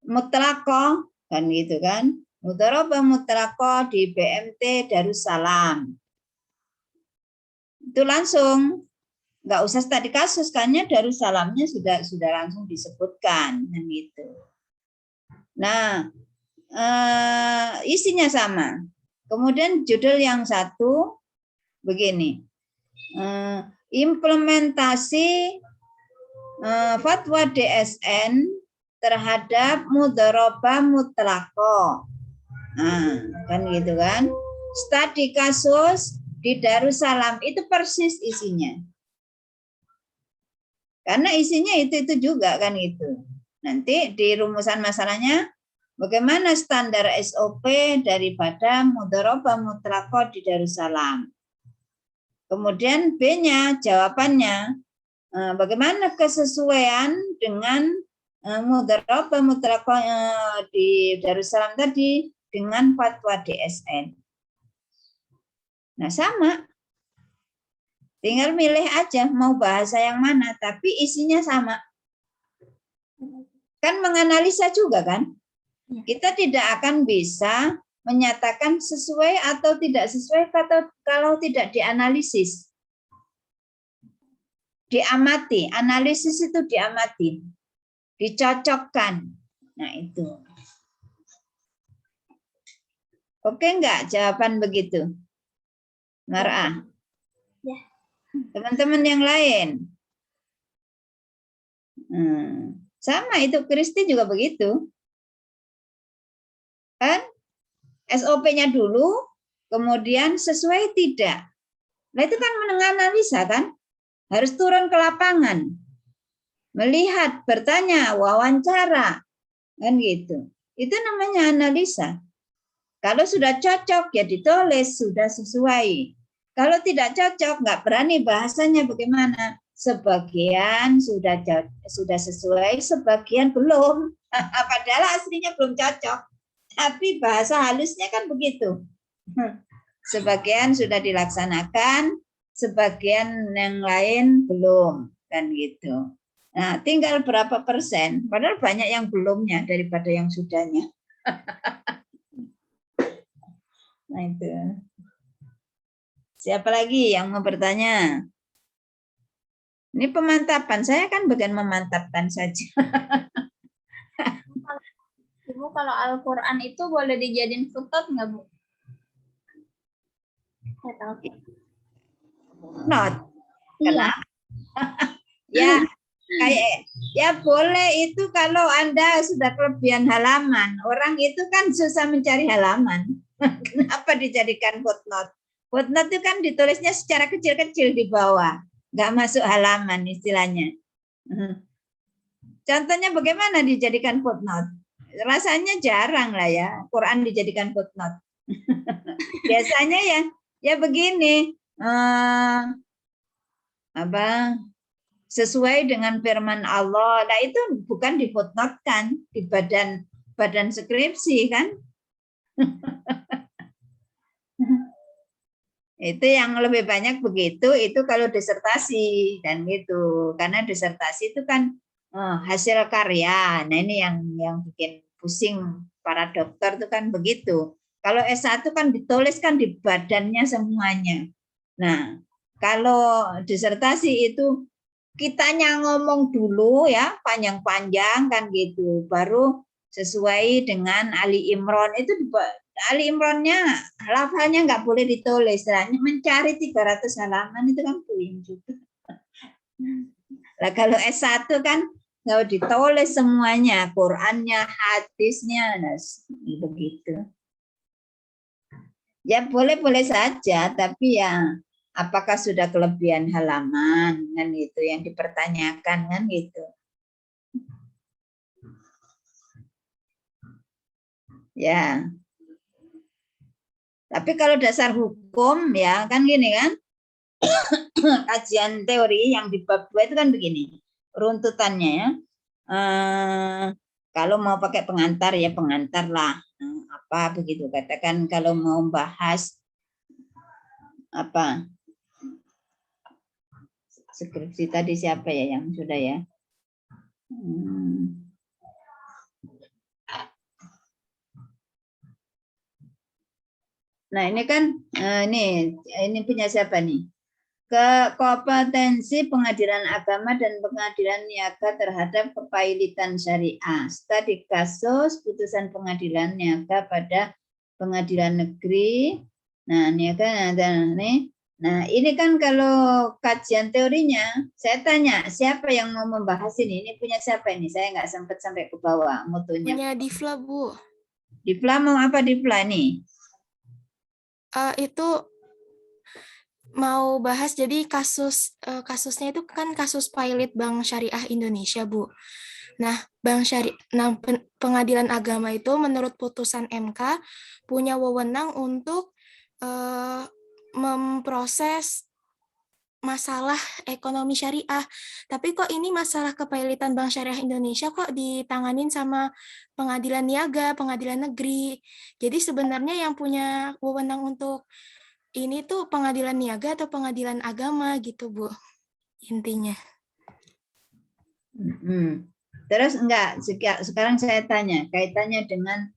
mutlaqah, kan gitu kan. Mudharabah mutlaqah di BMT Darussalam. Itu langsung, nggak usah studi kasus, karena Darussalamnya sudah langsung disebutkan, kan gitu. Nah, isinya sama. Kemudian judul yang satu begini, implementasi fatwa DSN terhadap mudharabah mutlaqah. Nah, kan gitu kan. Studi kasus di Darussalam itu persis isinya. Karena isinya itu juga kan itu. Nanti di rumusan masalahnya bagaimana standar SOP daripada mudharabah mutlaqah di Darussalam. Kemudian B-nya jawabannya bagaimana kesesuaian dengan mudharabah mutlaqah di Darussalam tadi dengan fatwa DSN. Nah, sama. Tinggal milih aja mau bahasa yang mana, tapi isinya sama. Kan menganalisa juga kan? Kita tidak akan bisa menyatakan sesuai atau tidak sesuai kalau tidak dianalisis. Diamati, analisis itu diamati, dicocokkan. Nah, itu. Oke enggak jawaban begitu? Mar'ah.
Ya.
Teman-teman yang lain. Sama itu, Kristi juga begitu. Kan? SOP-nya dulu, kemudian sesuai tidak. Nah, itu kan menganalisa kan? Harus turun ke lapangan. Melihat, bertanya, wawancara. Kan gitu. Itu namanya analisa. Kalau sudah cocok, ya ditulis, sudah sesuai. Kalau tidak cocok, nggak berani bahasanya bagaimana. Sebagian sudah sesuai, sebagian belum. Padahal aslinya belum cocok. Tapi bahasa halusnya kan begitu. Sebagian sudah dilaksanakan, sebagian yang lain belum. Kan gitu. Nah, tinggal berapa persen. Padahal banyak yang belumnya daripada yang sudahnya. Nah, itu. Siapa lagi yang mau bertanya? Ini pemantapan. Saya kan bukan memantapkan saja.
Ibu, kalau Al-Quran itu boleh dijadiin footnote nggak, Bu? Saya tahu.
Not.
Iya.
Kenapa? Ya, kayak ya boleh itu kalau Anda sudah kelebihan halaman. Orang itu kan susah mencari halaman. Kenapa dijadikan footnote? Footnote itu kan ditulisnya secara kecil-kecil di bawah. Nggak masuk halaman istilahnya. Contohnya bagaimana dijadikan footnote? Rasanya jarang lah ya Quran dijadikan footnote. Biasanya ya begini, sesuai dengan firman Allah. Nah itu bukan di footnote kan di badan skripsi kan. Itu yang lebih banyak begitu itu kalau disertasi dan gitu. Karena disertasi itu kan hasil karya. Nah ini yang bikin pusing para dokter itu kan begitu. Kalau S1 kan dituliskan di badannya semuanya. Nah, kalau disertasi itu kitanya ngomong dulu ya, panjang-panjang kan gitu. Baru sesuai dengan Ali Imran itu Ali Imrannya lafalnya nggak boleh ditulis. Mencari 300 halaman itu kan puing juga. Nah, kalau S1 kan nggak ditulis semuanya, Qurannya, hadisnya, nah, begitu. Ya boleh-boleh saja, tapi ya apakah sudah kelebihan halaman kan itu yang dipertanyakan kan gitu. Ya. Tapi kalau dasar hukum ya kan gini kan. Kajian teori yang di bab 2 itu kan begini. Runtutannya ya. Kalau mau pakai pengantar ya pengantar lah. Apa begitu katakan kalau mau bahas apa skripsi tadi siapa ya yang sudah ya nah ini kan ini punya siapa nih kompetensi pengadilan agama dan pengadilan niaga terhadap kepailitan syariah. Studi kasus putusan pengadilan niaga pada pengadilan negeri. Nah, niaga nih. Nah, ini kan kalau kajian teorinya, saya tanya siapa yang mau membahas ini? Ini punya siapa ini? Saya nggak sempat sampai ke bawah mutunya.
Punya Difla, Bu.
Difla mau apa Difla nih?
Itu mau bahas jadi kasusnya itu kan kasus pilot Bank Syariah Indonesia, Bu. Nah, pengadilan agama itu menurut putusan MK punya wewenang untuk memproses masalah ekonomi syariah. Tapi kok ini masalah kepailitan Bank Syariah Indonesia kok ditanganin sama pengadilan niaga, pengadilan negeri. Jadi sebenarnya yang punya wewenang untuk ini tuh pengadilan niaga atau pengadilan agama gitu, Bu, intinya.
Terus enggak, sekarang saya tanya, kaitannya dengan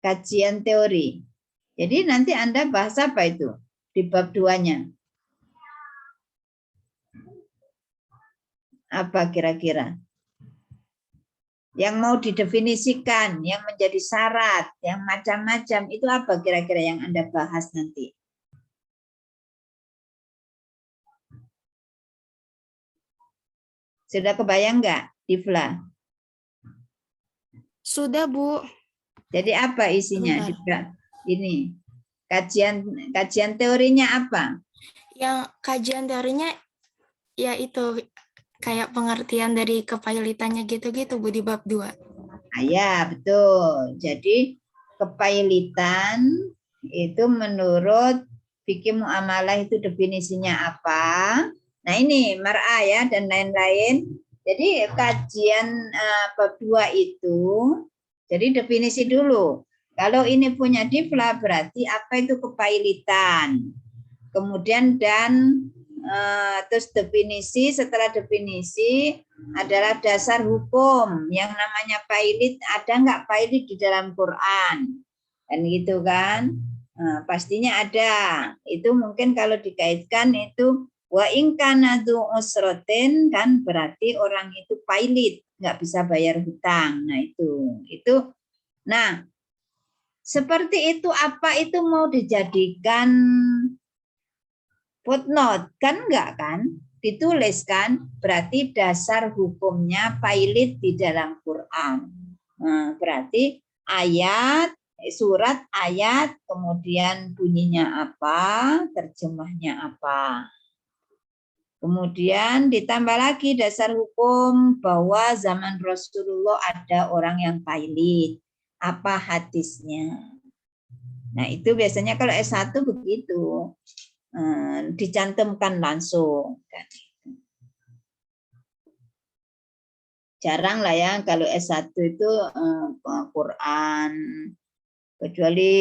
kajian teori. Jadi nanti Anda bahas apa itu di bab 2-nya? Apa kira-kira? Yang mau didefinisikan, yang menjadi syarat, yang macam-macam, itu apa kira-kira yang Anda bahas nanti? Sudah kebayang nggak, Difla?
Sudah, Bu.
Jadi apa isinya? Ini kajian teorinya apa?
Yang kajian teorinya ya itu kayak pengertian dari kepailitannya gitu-gitu, Bu, di bab 2.
Ya, betul. Jadi kepailitan itu menurut fikih muamalah itu definisinya apa? Nah ini mar'a ya dan lain-lain. Jadi kajian bab 2 itu, jadi definisi dulu. Kalau ini punya Difla berarti apa itu kepailitan. Kemudian terus definisi, setelah definisi adalah dasar hukum. Yang namanya pailit, ada nggak pailit di dalam Quran? Kan gitu kan? Nah, pastinya ada. Itu mungkin kalau dikaitkan itu wa in kana dzu usratin kan berarti orang itu pailit, nggak bisa bayar hutang. Nah, itu. Nah, seperti itu apa itu mau dijadikan footnote kan enggak kan? Ditulis kan? Berarti dasar hukumnya pilot di dalam Quran. Nah, berarti ayat, surat ayat, kemudian bunyinya apa, terjemahnya apa. Kemudian ditambah lagi dasar hukum bahwa zaman Rasulullah ada orang yang pilot. Apa hadisnya? Nah, itu biasanya kalau S1 begitu. Dicantumkan langsung. Jarang lah ya kalau S1 itu Quran, kecuali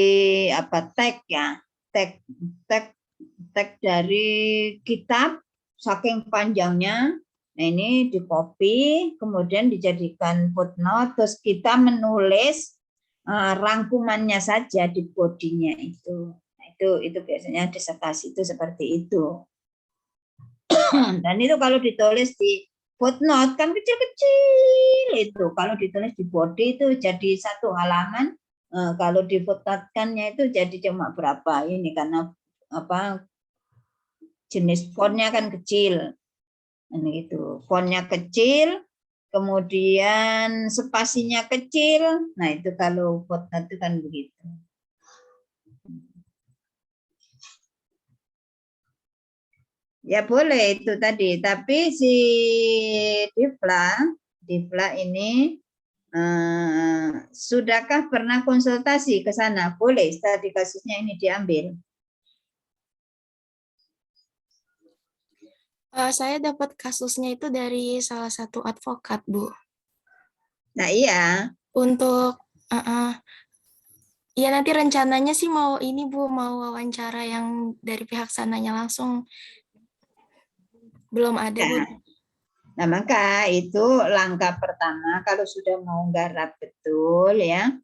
apa teks ya, teks dari kitab saking panjangnya. Nah, ini di-copy, kemudian dijadikan footnote, terus kita menulis rangkumannya saja di bodinya itu. Nah, itu biasanya disertasi itu seperti itu. Dan itu kalau ditulis di footnote kan kecil-kecil itu. Kalau ditulis di body itu jadi satu halaman. Kalau di footnote-kannya itu jadi cuma berapa ini karena apa jenis fontnya kan kecil. Ini itu fontnya kecil, kemudian spasinya kecil. Nah itu kalau footnote itu kan begitu. Ya boleh itu tadi, tapi si Difla ini sudahkah pernah konsultasi ke sana? Boleh, studi kasusnya ini diambil.
Saya dapat kasusnya itu dari salah satu advokat, Bu.
Nah iya.
Untuk, ya nanti rencananya sih mau ini Bu, mau wawancara yang dari pihak sananya langsung. Belum ada, Bu.
Nah, maka itu langkah pertama kalau sudah mau garap betul ya.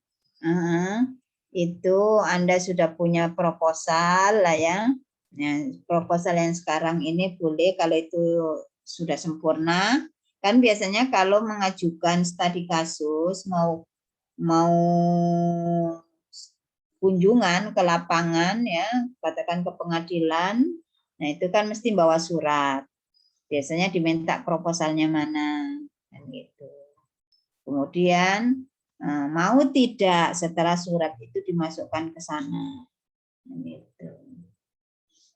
Itu Anda sudah punya proposal lah ya. Nah, proposal yang sekarang ini boleh kalau itu sudah sempurna. Kan biasanya kalau mengajukan studi kasus mau kunjungan ke lapangan ya, katakan ke pengadilan. Nah, itu kan mesti bawa surat. Biasanya diminta proposalnya mana, kan gitu. Kemudian mau tidak setelah surat itu dimasukkan ke sana, kan gitu.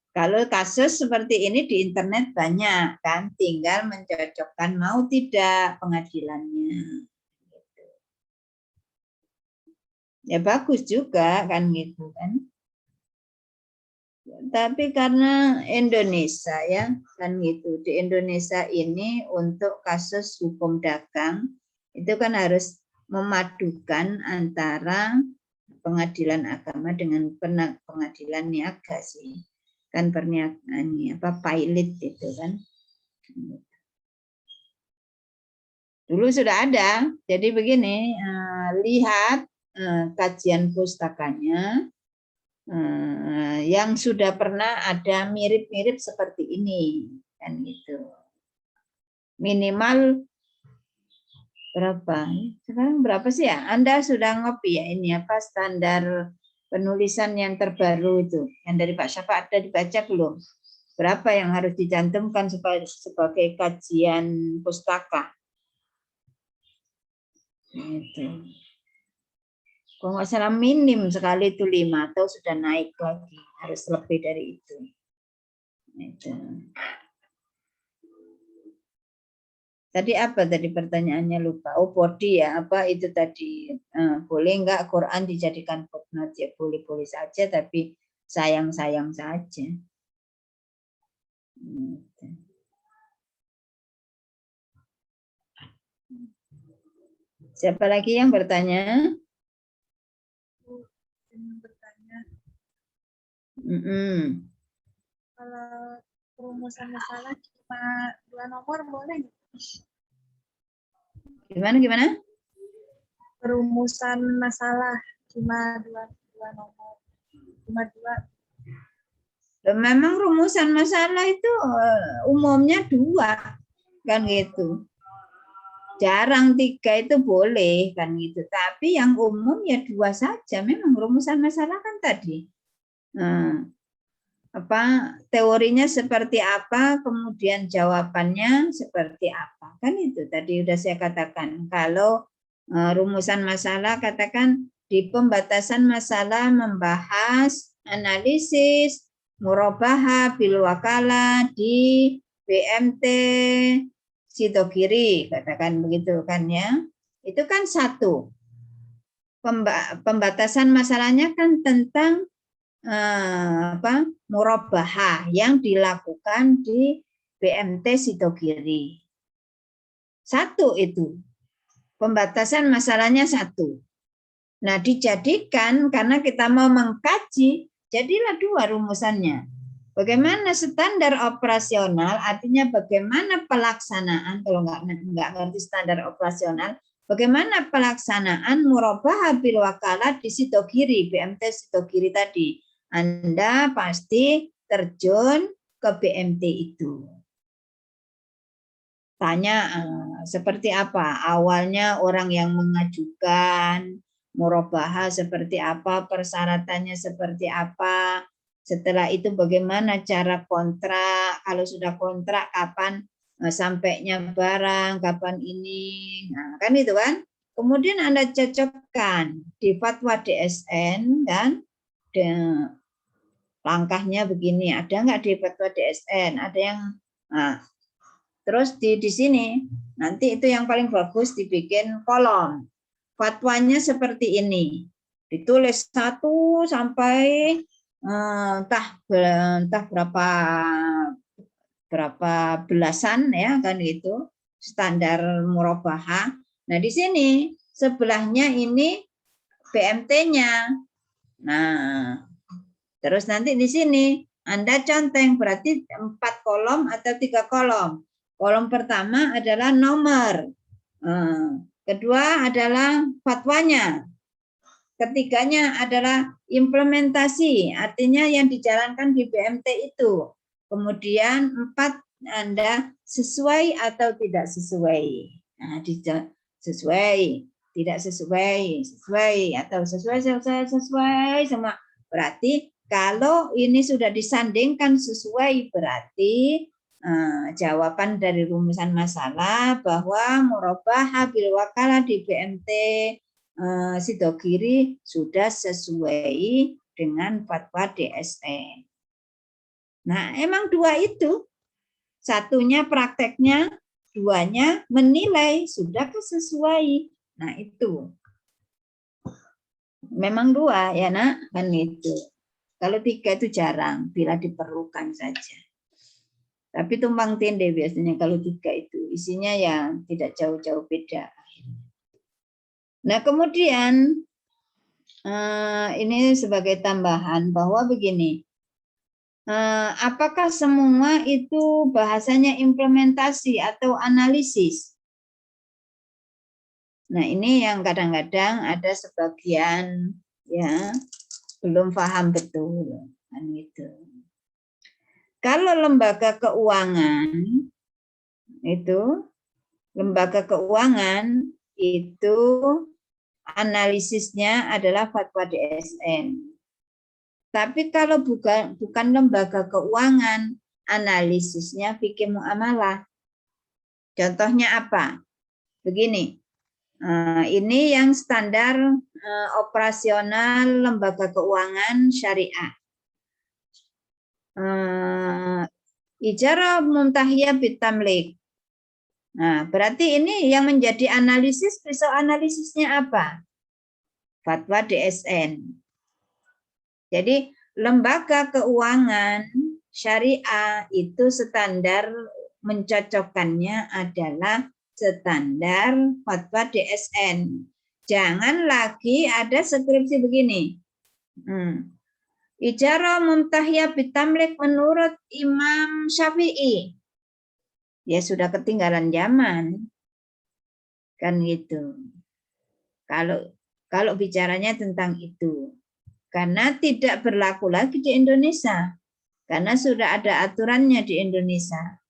Kalau kasus seperti ini di internet banyak kan, tinggal mencocokkan mau tidak pengadilannya. Gitu. Ya bagus juga kan gitu kan. Tapi karena Indonesia ya kan gitu, di Indonesia ini untuk kasus hukum dagang itu kan harus memadukan antara pengadilan agama dengan pengadilan niaga sih, kan perniagaan apa pilot itu kan. Dulu sudah ada, jadi begini, lihat kajian pustakanya. Yang sudah pernah ada mirip-mirip seperti ini kan gitu. Minimal berapa? Sekarang berapa sih ya? Anda sudah ngopi ya ini apa standar penulisan yang terbaru itu yang dari Pak Syafa ada dibaca belum? Berapa yang harus dicantumkan sebagai kajian pustaka? Itu. Kalau nggak salah minim sekali itu 5 atau sudah naik lagi harus lebih dari itu. Tadi apa tadi pertanyaannya lupa. Oh body ya apa itu tadi boleh nggak Quran dijadikan footnote ya boleh saja tapi sayang saja. Siapa lagi yang bertanya?
Kalau perumusan masalah cuma 2 nomor boleh nggak?
Gimana?
Perumusan masalah cuma 2 nomor, cuma 2.
Memang rumusan masalah itu umumnya 2 kan gitu. Jarang 3 itu boleh kan gitu. Tapi yang umum ya 2 saja. Memang rumusan masalah kan tadi. teorinya seperti apa, kemudian jawabannya seperti apa. Kan itu tadi udah saya katakan. Kalau rumusan masalah, katakan di pembatasan masalah membahas analisis murabahah bil wakalah di BMT Sidogiri, katakan begitu kan ya. Itu kan satu. Pembatasan masalahnya kan tentang murabahah yang dilakukan di BMT Sidogiri. Satu itu. Pembatasan masalahnya satu. Nah, dijadikan karena kita mau mengkaji, jadilah dua rumusannya. Bagaimana standar operasional, artinya bagaimana pelaksanaan, kalau nggak ngerti standar operasional, bagaimana pelaksanaan murabahah bil wakalah di Sidogiri, BMT Sidogiri tadi. Anda pasti terjun ke BMT itu. Tanya seperti apa? Awalnya orang yang mengajukan murabahah seperti apa, persyaratannya seperti apa. Setelah itu bagaimana cara kontrak? Kalau sudah kontrak kapan sampainya barang, kapan ini? Nah, kan itu kan. Kemudian Anda cocokkan di fatwa DSN kan. Langkahnya begini, ada nggak di fatwa DSN? Ada yang terus di sini nanti itu yang paling bagus dibikin kolom. Fatwanya seperti ini. Ditulis 1 sampai entah berapa belasan ya kan gitu standar murabahah. Nah, di sini sebelahnya ini BMT-nya. Nah, terus nanti di sini Anda conteng berarti 4 kolom atau 3 kolom. Kolom pertama adalah nomor. Kedua adalah fatwanya. Ketiganya adalah implementasi, artinya yang dijalankan di BMT itu. Kemudian 4 Anda sesuai atau tidak sesuai. Nah, sesuai, tidak sesuai, sesuai atau sesuai semua. Berarti kalau ini sudah disandingkan sesuai berarti jawaban dari rumusan masalah bahwa murabahah bil wakalah di BMT Sidogiri sudah sesuai dengan fatwa DSN. Nah, emang 2 itu. Satunya prakteknya, 2-nya menilai sudah sesuai. Nah, itu. Memang 2 ya, Nak, kan itu. Kalau 3 itu jarang, bila diperlukan saja. Tapi tumpang tindih biasanya kalau 3 itu. Isinya ya tidak jauh-jauh beda. Nah, kemudian ini sebagai tambahan bahwa begini, apakah semua itu bahasanya implementasi atau analisis? Nah, ini yang kadang-kadang ada sebagian ya belum paham betul kan gitu. Kalau lembaga keuangan itu analisisnya adalah fatwa DSN. Tapi kalau bukan lembaga keuangan, analisisnya fikih muamalah. Contohnya apa? Begini, ini yang standar operasional lembaga keuangan syariah. Ijarah muntahiyah bitamlik. Nah, berarti ini yang menjadi analisis, pisau analisisnya apa? Fatwa DSN. Jadi lembaga keuangan syariah itu standar mencocokkannya adalah standar fatwa DSN. Jangan lagi ada skripsi begini. Ijarah muntahiyah bitamlik menurut Imam Syafi'i. Ya sudah ketinggalan zaman. Kan gitu. Kalau bicaranya tentang itu. Karena tidak berlaku lagi di Indonesia. Karena sudah ada aturannya di Indonesia.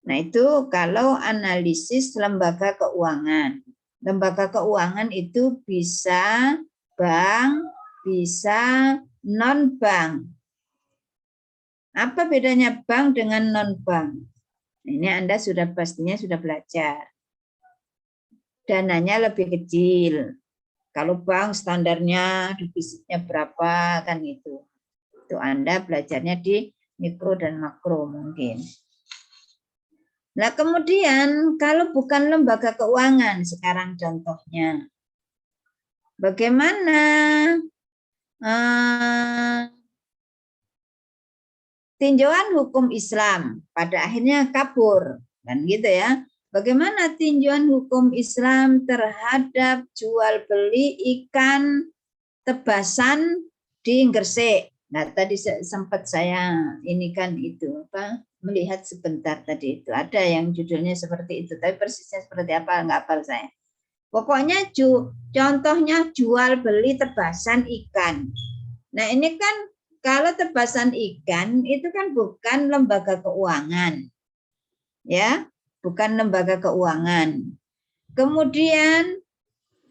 Nah, itu kalau analisis lembaga keuangan. Lembaga keuangan itu bisa bank, bisa non-bank. Apa bedanya bank dengan non-bank? Ini Anda pastinya sudah belajar. Dananya lebih kecil. Kalau bank standarnya defisitnya berapa kan itu. Itu Anda belajarnya di mikro dan makro mungkin. Nah, kemudian kalau bukan lembaga keuangan sekarang contohnya. Bagaimana tinjauan hukum Islam pada akhirnya kabur kan gitu ya. Bagaimana tinjauan hukum Islam terhadap jual beli ikan tebasan di Gresik? Nah, tadi sempat saya ini kan itu melihat sebentar tadi itu ada yang judulnya seperti itu, tapi persisnya seperti apa nggak hafal saya. Pokoknya contohnya jual beli tebasan ikan. Nah, ini kan kalau tebasan ikan itu kan bukan lembaga keuangan. Ya, bukan lembaga keuangan. Kemudian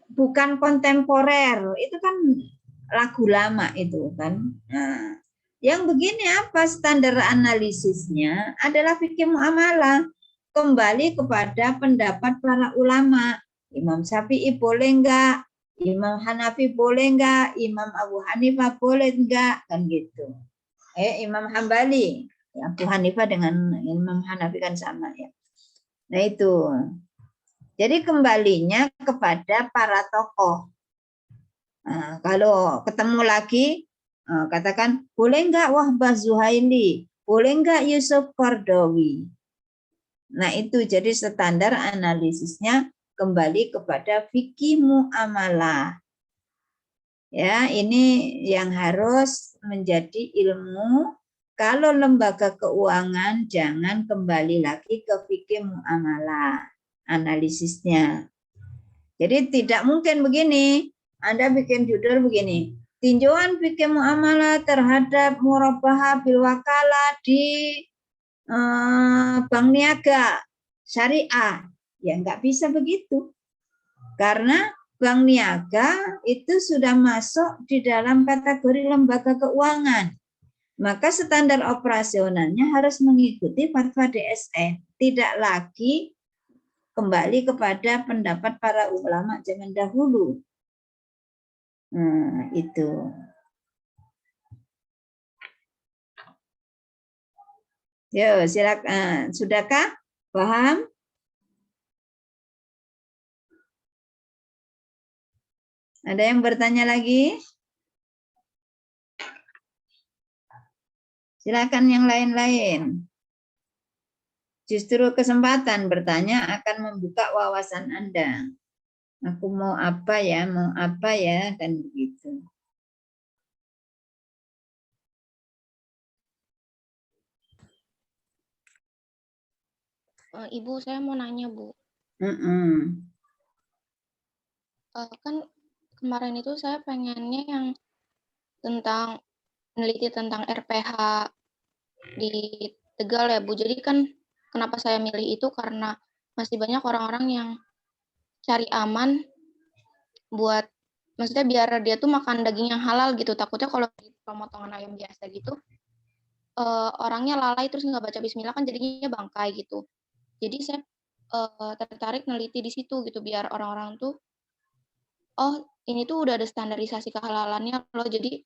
bukan kontemporer, itu kan lagu lama itu kan. Nah, yang begini apa standar analisisnya adalah fikih muamalah. Kembali kepada pendapat para ulama. Imam Syafi'i boleh enggak? Imam Hanafi boleh enggak? Imam Abu Hanifah boleh enggak? Kan gitu. Imam Hambali. Abu Hanifah dengan Imam Hanafi kan sama ya. Nah itu. Jadi kembalinya kepada para tokoh. Nah, kalau ketemu lagi, katakan boleh enggak Wahbah Zuhaili? Boleh enggak Yusuf Qardawi? Nah itu jadi standar analisisnya kembali kepada fikih muamalah. Ya, ini yang harus menjadi ilmu. Kalau lembaga keuangan jangan kembali lagi ke fikih muamalah analisisnya. Jadi tidak mungkin begini. Anda bikin judul begini. Tinjauan fikih muamalah terhadap murabahah bil wakalah di Bank Niaga Syariah. Ya nggak bisa begitu. Karena Bank Niaga itu sudah masuk di dalam kategori lembaga keuangan. Maka standar operasionalnya harus mengikuti fatwa DSN. Tidak lagi kembali kepada pendapat para ulama zaman dahulu. Nah, itu. Yo, silakan. Sudahkah? Paham? Ada yang bertanya lagi? Silakan yang lain-lain. Justru kesempatan bertanya akan membuka wawasan Anda. Aku mau apa ya, kan begitu.
Ibu, saya mau nanya, Bu. Kan kemarin itu saya pengennya yang tentang meneliti tentang RPH di Tegal ya, Bu. Jadi kan kenapa saya milih itu karena masih banyak orang-orang yang cari aman buat, maksudnya biar dia tuh makan daging yang halal gitu. Takutnya kalau di pemotongan ayam biasa gitu, orangnya lalai terus nggak baca bismillah kan jadinya bangkai gitu. Jadi saya tertarik neliti di situ gitu biar orang-orang tuh, oh ini tuh udah ada standarisasi kehalalannya loh, jadi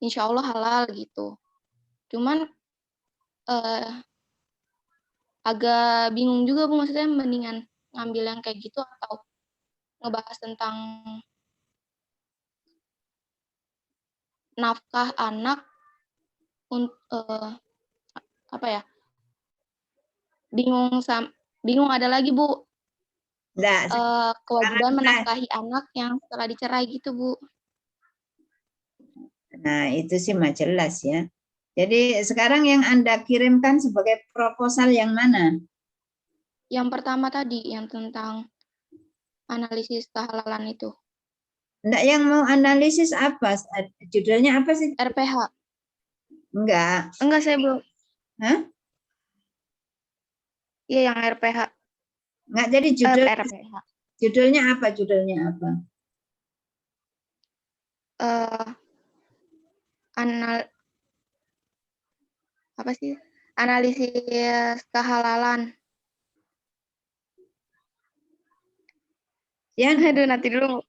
insya Allah halal gitu. Cuman agak bingung juga Bu, maksudnya mendingan ngambil yang kayak gitu atau ngebahas tentang nafkah anak apa ya? Bingung ada lagi Bu. Kewajiban menafkahi anak yang setelah dicerai gitu Bu.
Nah itu sih mah jelas ya. Jadi sekarang yang Anda kirimkan sebagai proposal yang mana?
Yang pertama tadi yang tentang analisis kehalalan itu.
Enggak, yang mau analisis apa? Judulnya apa sih?
RPH.
Enggak,
saya belum.
Hah?
Iya yang RPH.
Enggak, jadi
RPH.
Judulnya apa?
analisis kehalalan.
Ya,
Aduh, nanti dulu.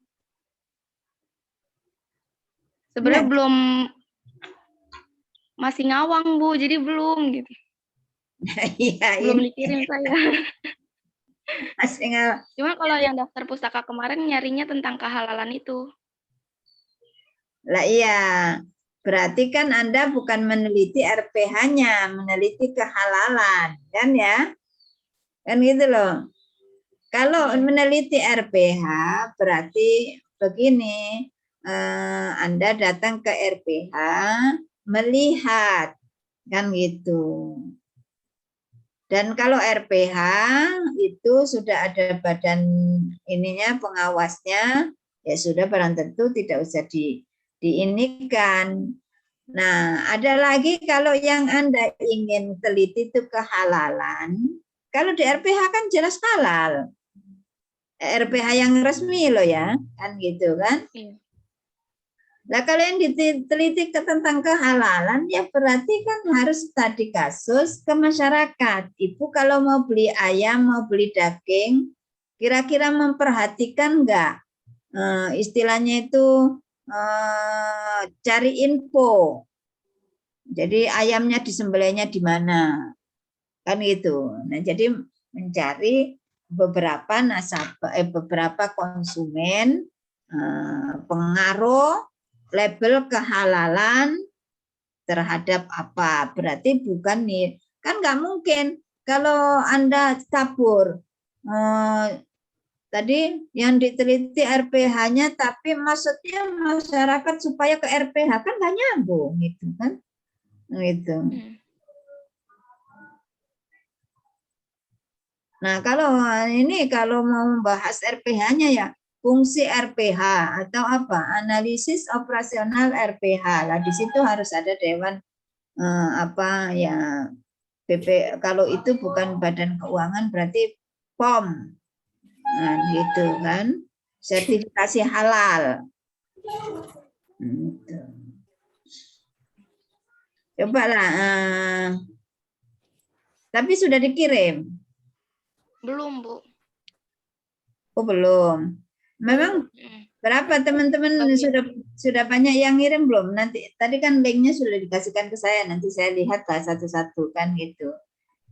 Sebenarnya
Ya.
belum, masih ngawang Bu, jadi belum gitu.
iya
Belum
ini
dikirim saya.
masih nggak.
Cuma kalau yang daftar pustaka kemarin nyarinya tentang kehalalan itu.
Lah iya, berarti kan Anda bukan meneliti RPH-nya, meneliti kehalalan, kan ya? Kan gitu loh. Kalau meneliti RPH berarti begini, Anda datang ke RPH melihat, kan gitu. Dan kalau RPH itu sudah ada badan ininya, pengawasnya, ya sudah barang tentu tidak usah diinikan. Nah, ada lagi kalau yang Anda ingin teliti itu kehalalan. Kalau di RPH kan jelas halal. RPH yang resmi loh ya, kan gitu kan.
Iya.
Nah, kalau yang diteliti tentang kehalalan, ya berarti kan harus tadi kasus ke masyarakat. Ibu kalau mau beli ayam, mau beli daging, kira-kira memperhatikan nggak? Istilahnya itu cari info. Jadi ayamnya disembelihnya di mana? Kan gitu. Nah, jadi mencari beberapa nasabah, beberapa konsumen, pengaruh label kehalalan terhadap apa. Berarti bukan nih, kan nggak mungkin kalau Anda tabur tadi yang diteliti RPH-nya, tapi maksudnya masyarakat supaya ke RPH kan nggak nyambung gitu kan, gitu. Nah, kalau mau membahas RPH-nya ya fungsi RPH atau apa? Analisis operasional RPH. Lah di situ harus ada dewan apa ya, BP. Kalau itu bukan badan keuangan berarti POM. Nah, gitu kan. Sertifikasi halal. Gitu. Coba lah. Tapi sudah dikirim.
Belum, Bu.
Oh, belum. Memang berapa teman-teman sudah banyak yang ngirim belum? Nanti tadi kan linknya sudah dikasihkan ke saya. Nanti saya lihat lah satu-satu kan gitu.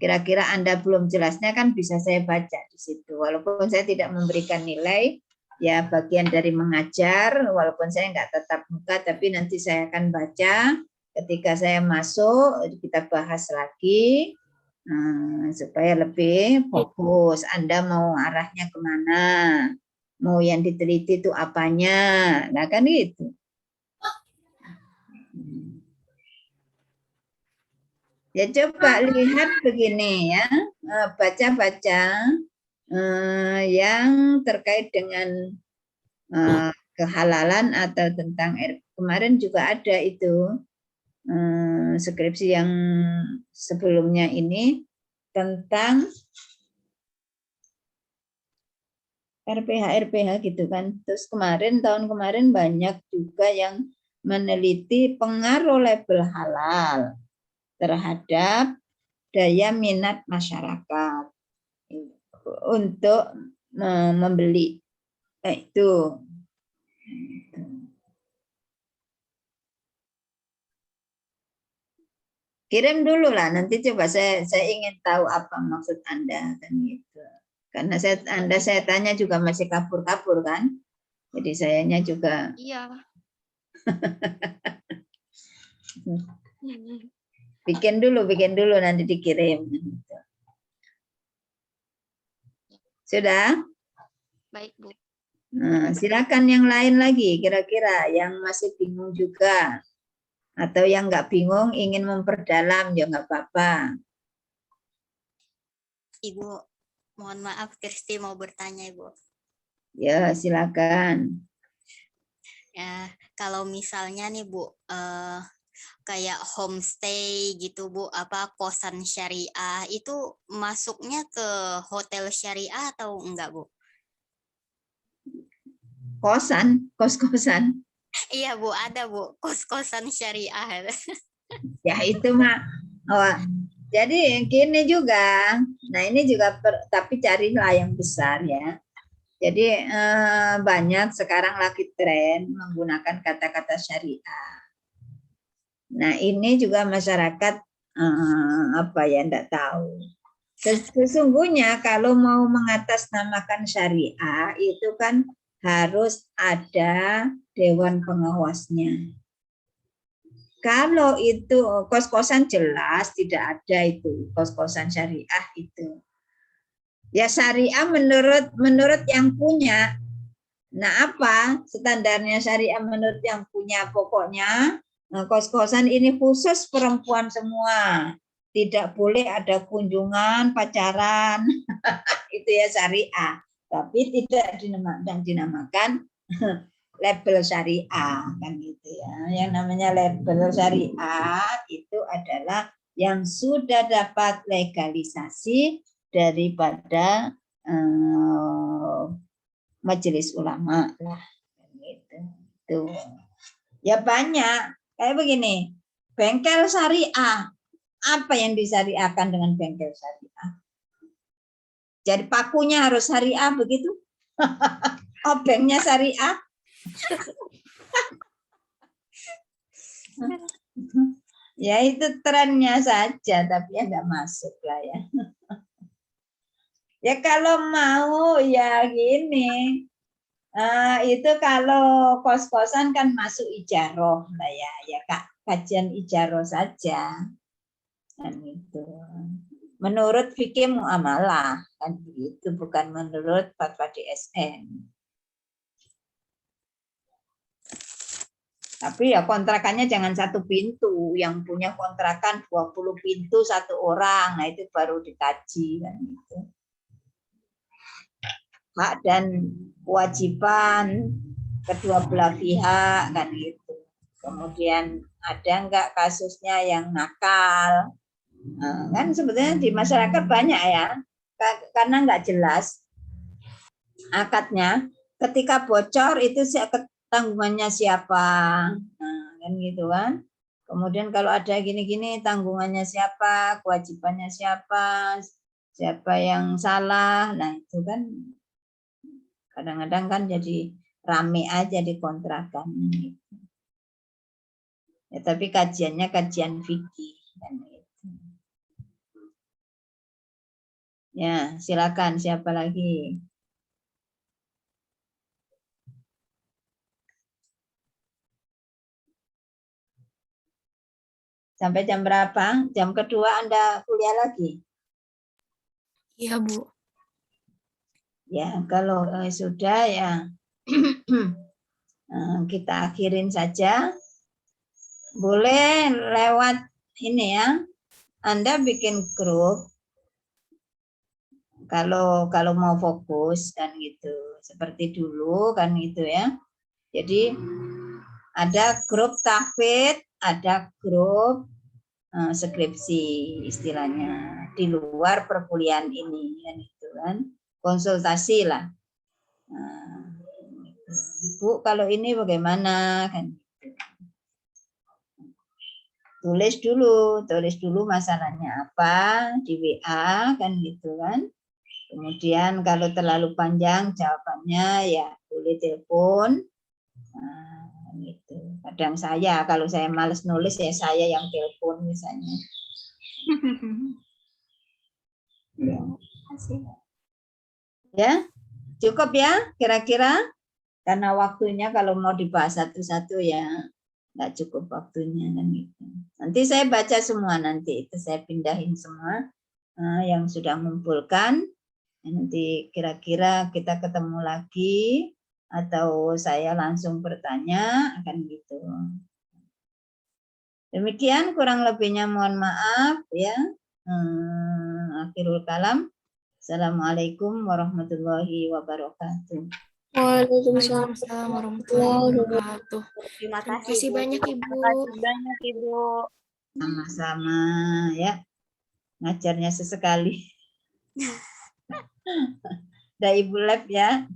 Kira-kira Anda belum jelasnya kan bisa saya baca di situ. Walaupun saya tidak memberikan nilai, ya bagian dari mengajar. Walaupun saya nggak tatap muka, tapi nanti saya akan baca. Ketika saya masuk, kita bahas lagi. Supaya lebih fokus. Anda mau arahnya kemana? Mau yang diteliti itu apanya? Nah kan gitu. Ya coba lihat begini ya, baca-baca yang terkait dengan kehalalan atau tentang kemarin juga ada itu skripsi yang sebelumnya ini tentang RPH gitu kan. Terus tahun kemarin banyak juga yang meneliti pengaruh label halal terhadap daya minat masyarakat untuk membeli itu. Kirim dulu lah, nanti coba saya ingin tahu apa maksud Anda kan gitu. Karena saya tanya juga masih kabur-kabur kan. Jadi sayanya juga.
Iya.
Bikin dulu nanti dikirim. Sudah?
Baik, Bu.
Nah, silakan yang lain lagi kira-kira yang masih bingung juga. Atau yang nggak bingung ingin memperdalam ya nggak apa-apa.
Ibu, mohon maaf, Kristi mau bertanya, Ibu.
Ya, silakan.
Ya, kalau misalnya nih, Bu, kayak homestay gitu, Bu, apa kosan syariah itu masuknya ke hotel syariah atau enggak, Bu?
Kos-kosan.
Iya Bu, ada Bu, kos-kosan syariah.
Ya itu mah. Oh, jadi gini juga. Nah ini juga tapi carilah yang besar ya. Jadi banyak sekarang lagi tren menggunakan kata-kata syariah. Nah ini juga masyarakat apa ya enggak tahu. Sesungguhnya kalau mau mengatasnamakan syariah itu kan harus ada dewan pengawasnya. Kalau itu kos-kosan jelas tidak ada itu kos-kosan syariah itu. Ya syariah menurut yang punya. Nah apa standarnya syariah menurut yang punya? Pokoknya kos-kosan ini khusus perempuan semua. Tidak boleh ada kunjungan, pacaran. Itu ya syariah. Tapi tidak dinamakan label syariah kan gitu ya. Yang namanya label syariah itu adalah yang sudah dapat legalisasi daripada majelis ulama lah gitu. Tuh. Ya banyak kayak begini. Bengkel syariah. Apa yang disyariahkan dengan bengkel syariah? Jadi pakunya harus syariah begitu? Obengnya syariah? Ya itu trennya saja, tapi ya nggak masuk lah ya. Ya kalau mau ya gini, itu kalau kos-kosan kan masuk ijaroh lah ya Kak, kajian ijaroh saja, kan itu. Menurut fikih muamalah kan begitu, bukan menurut fatwa DSN. Tapi ya kontrakannya jangan satu pintu, yang punya kontrakan 20 pintu satu orang, nah itu baru dikaji kan gitu. Hak dan kewajiban kedua belah pihak kan gitu. Kemudian ada enggak kasusnya yang nakal? Nah, kan sebetulnya di masyarakat banyak ya, karena enggak jelas akadnya. Ketika bocor itu tanggungannya siapa? Nah, kan gitu kan. Kemudian kalau ada gini-gini tanggungannya siapa, kewajibannya siapa, siapa yang salah. Nah, itu kan kadang-kadang kan jadi rame aja di kontrakan. Ya, tapi kajiannya kajian fikih kan gitu. Ya, silakan siapa lagi? Sampai jam berapa? Jam kedua Anda kuliah lagi?
Iya, Bu.
Ya, kalau sudah ya kita akhirin saja. Boleh lewat ini ya. Anda bikin grup kalau mau fokus kan gitu. Seperti dulu kan gitu ya. Jadi ada grup tahfidz, ada grup skripsi istilahnya di luar perkuliahan ini kan itu kan. Konsultasi lah. Bu, kalau ini bagaimana kan? Tulis dulu masalahnya apa di WA kan gitu kan. Kemudian kalau terlalu panjang jawabannya ya boleh telepon. Nah, gitu. Kadang kalau saya males nulis ya saya yang telepon misalnya. Ya, cukup ya kira-kira. Karena waktunya kalau mau dibahas satu-satu ya nggak cukup waktunya kan gitu. Nanti saya baca semua nanti itu saya pindahin semua yang sudah mengumpulkan. Nanti kira-kira kita ketemu lagi atau saya langsung bertanya akan gitu. Demikian kurang lebihnya mohon maaf ya. Akhirul kalam. Assalamualaikum warahmatullahi wabarakatuh.
Waalaikumsalam warahmatullahi wabarakatuh.
Terima
Terima kasih
Bu.
banyak, Ibu.
Terima kasih banyak, Ibu.
Sama-sama ya. Ngajarnya sesekali. Dah Ibu Lab ya.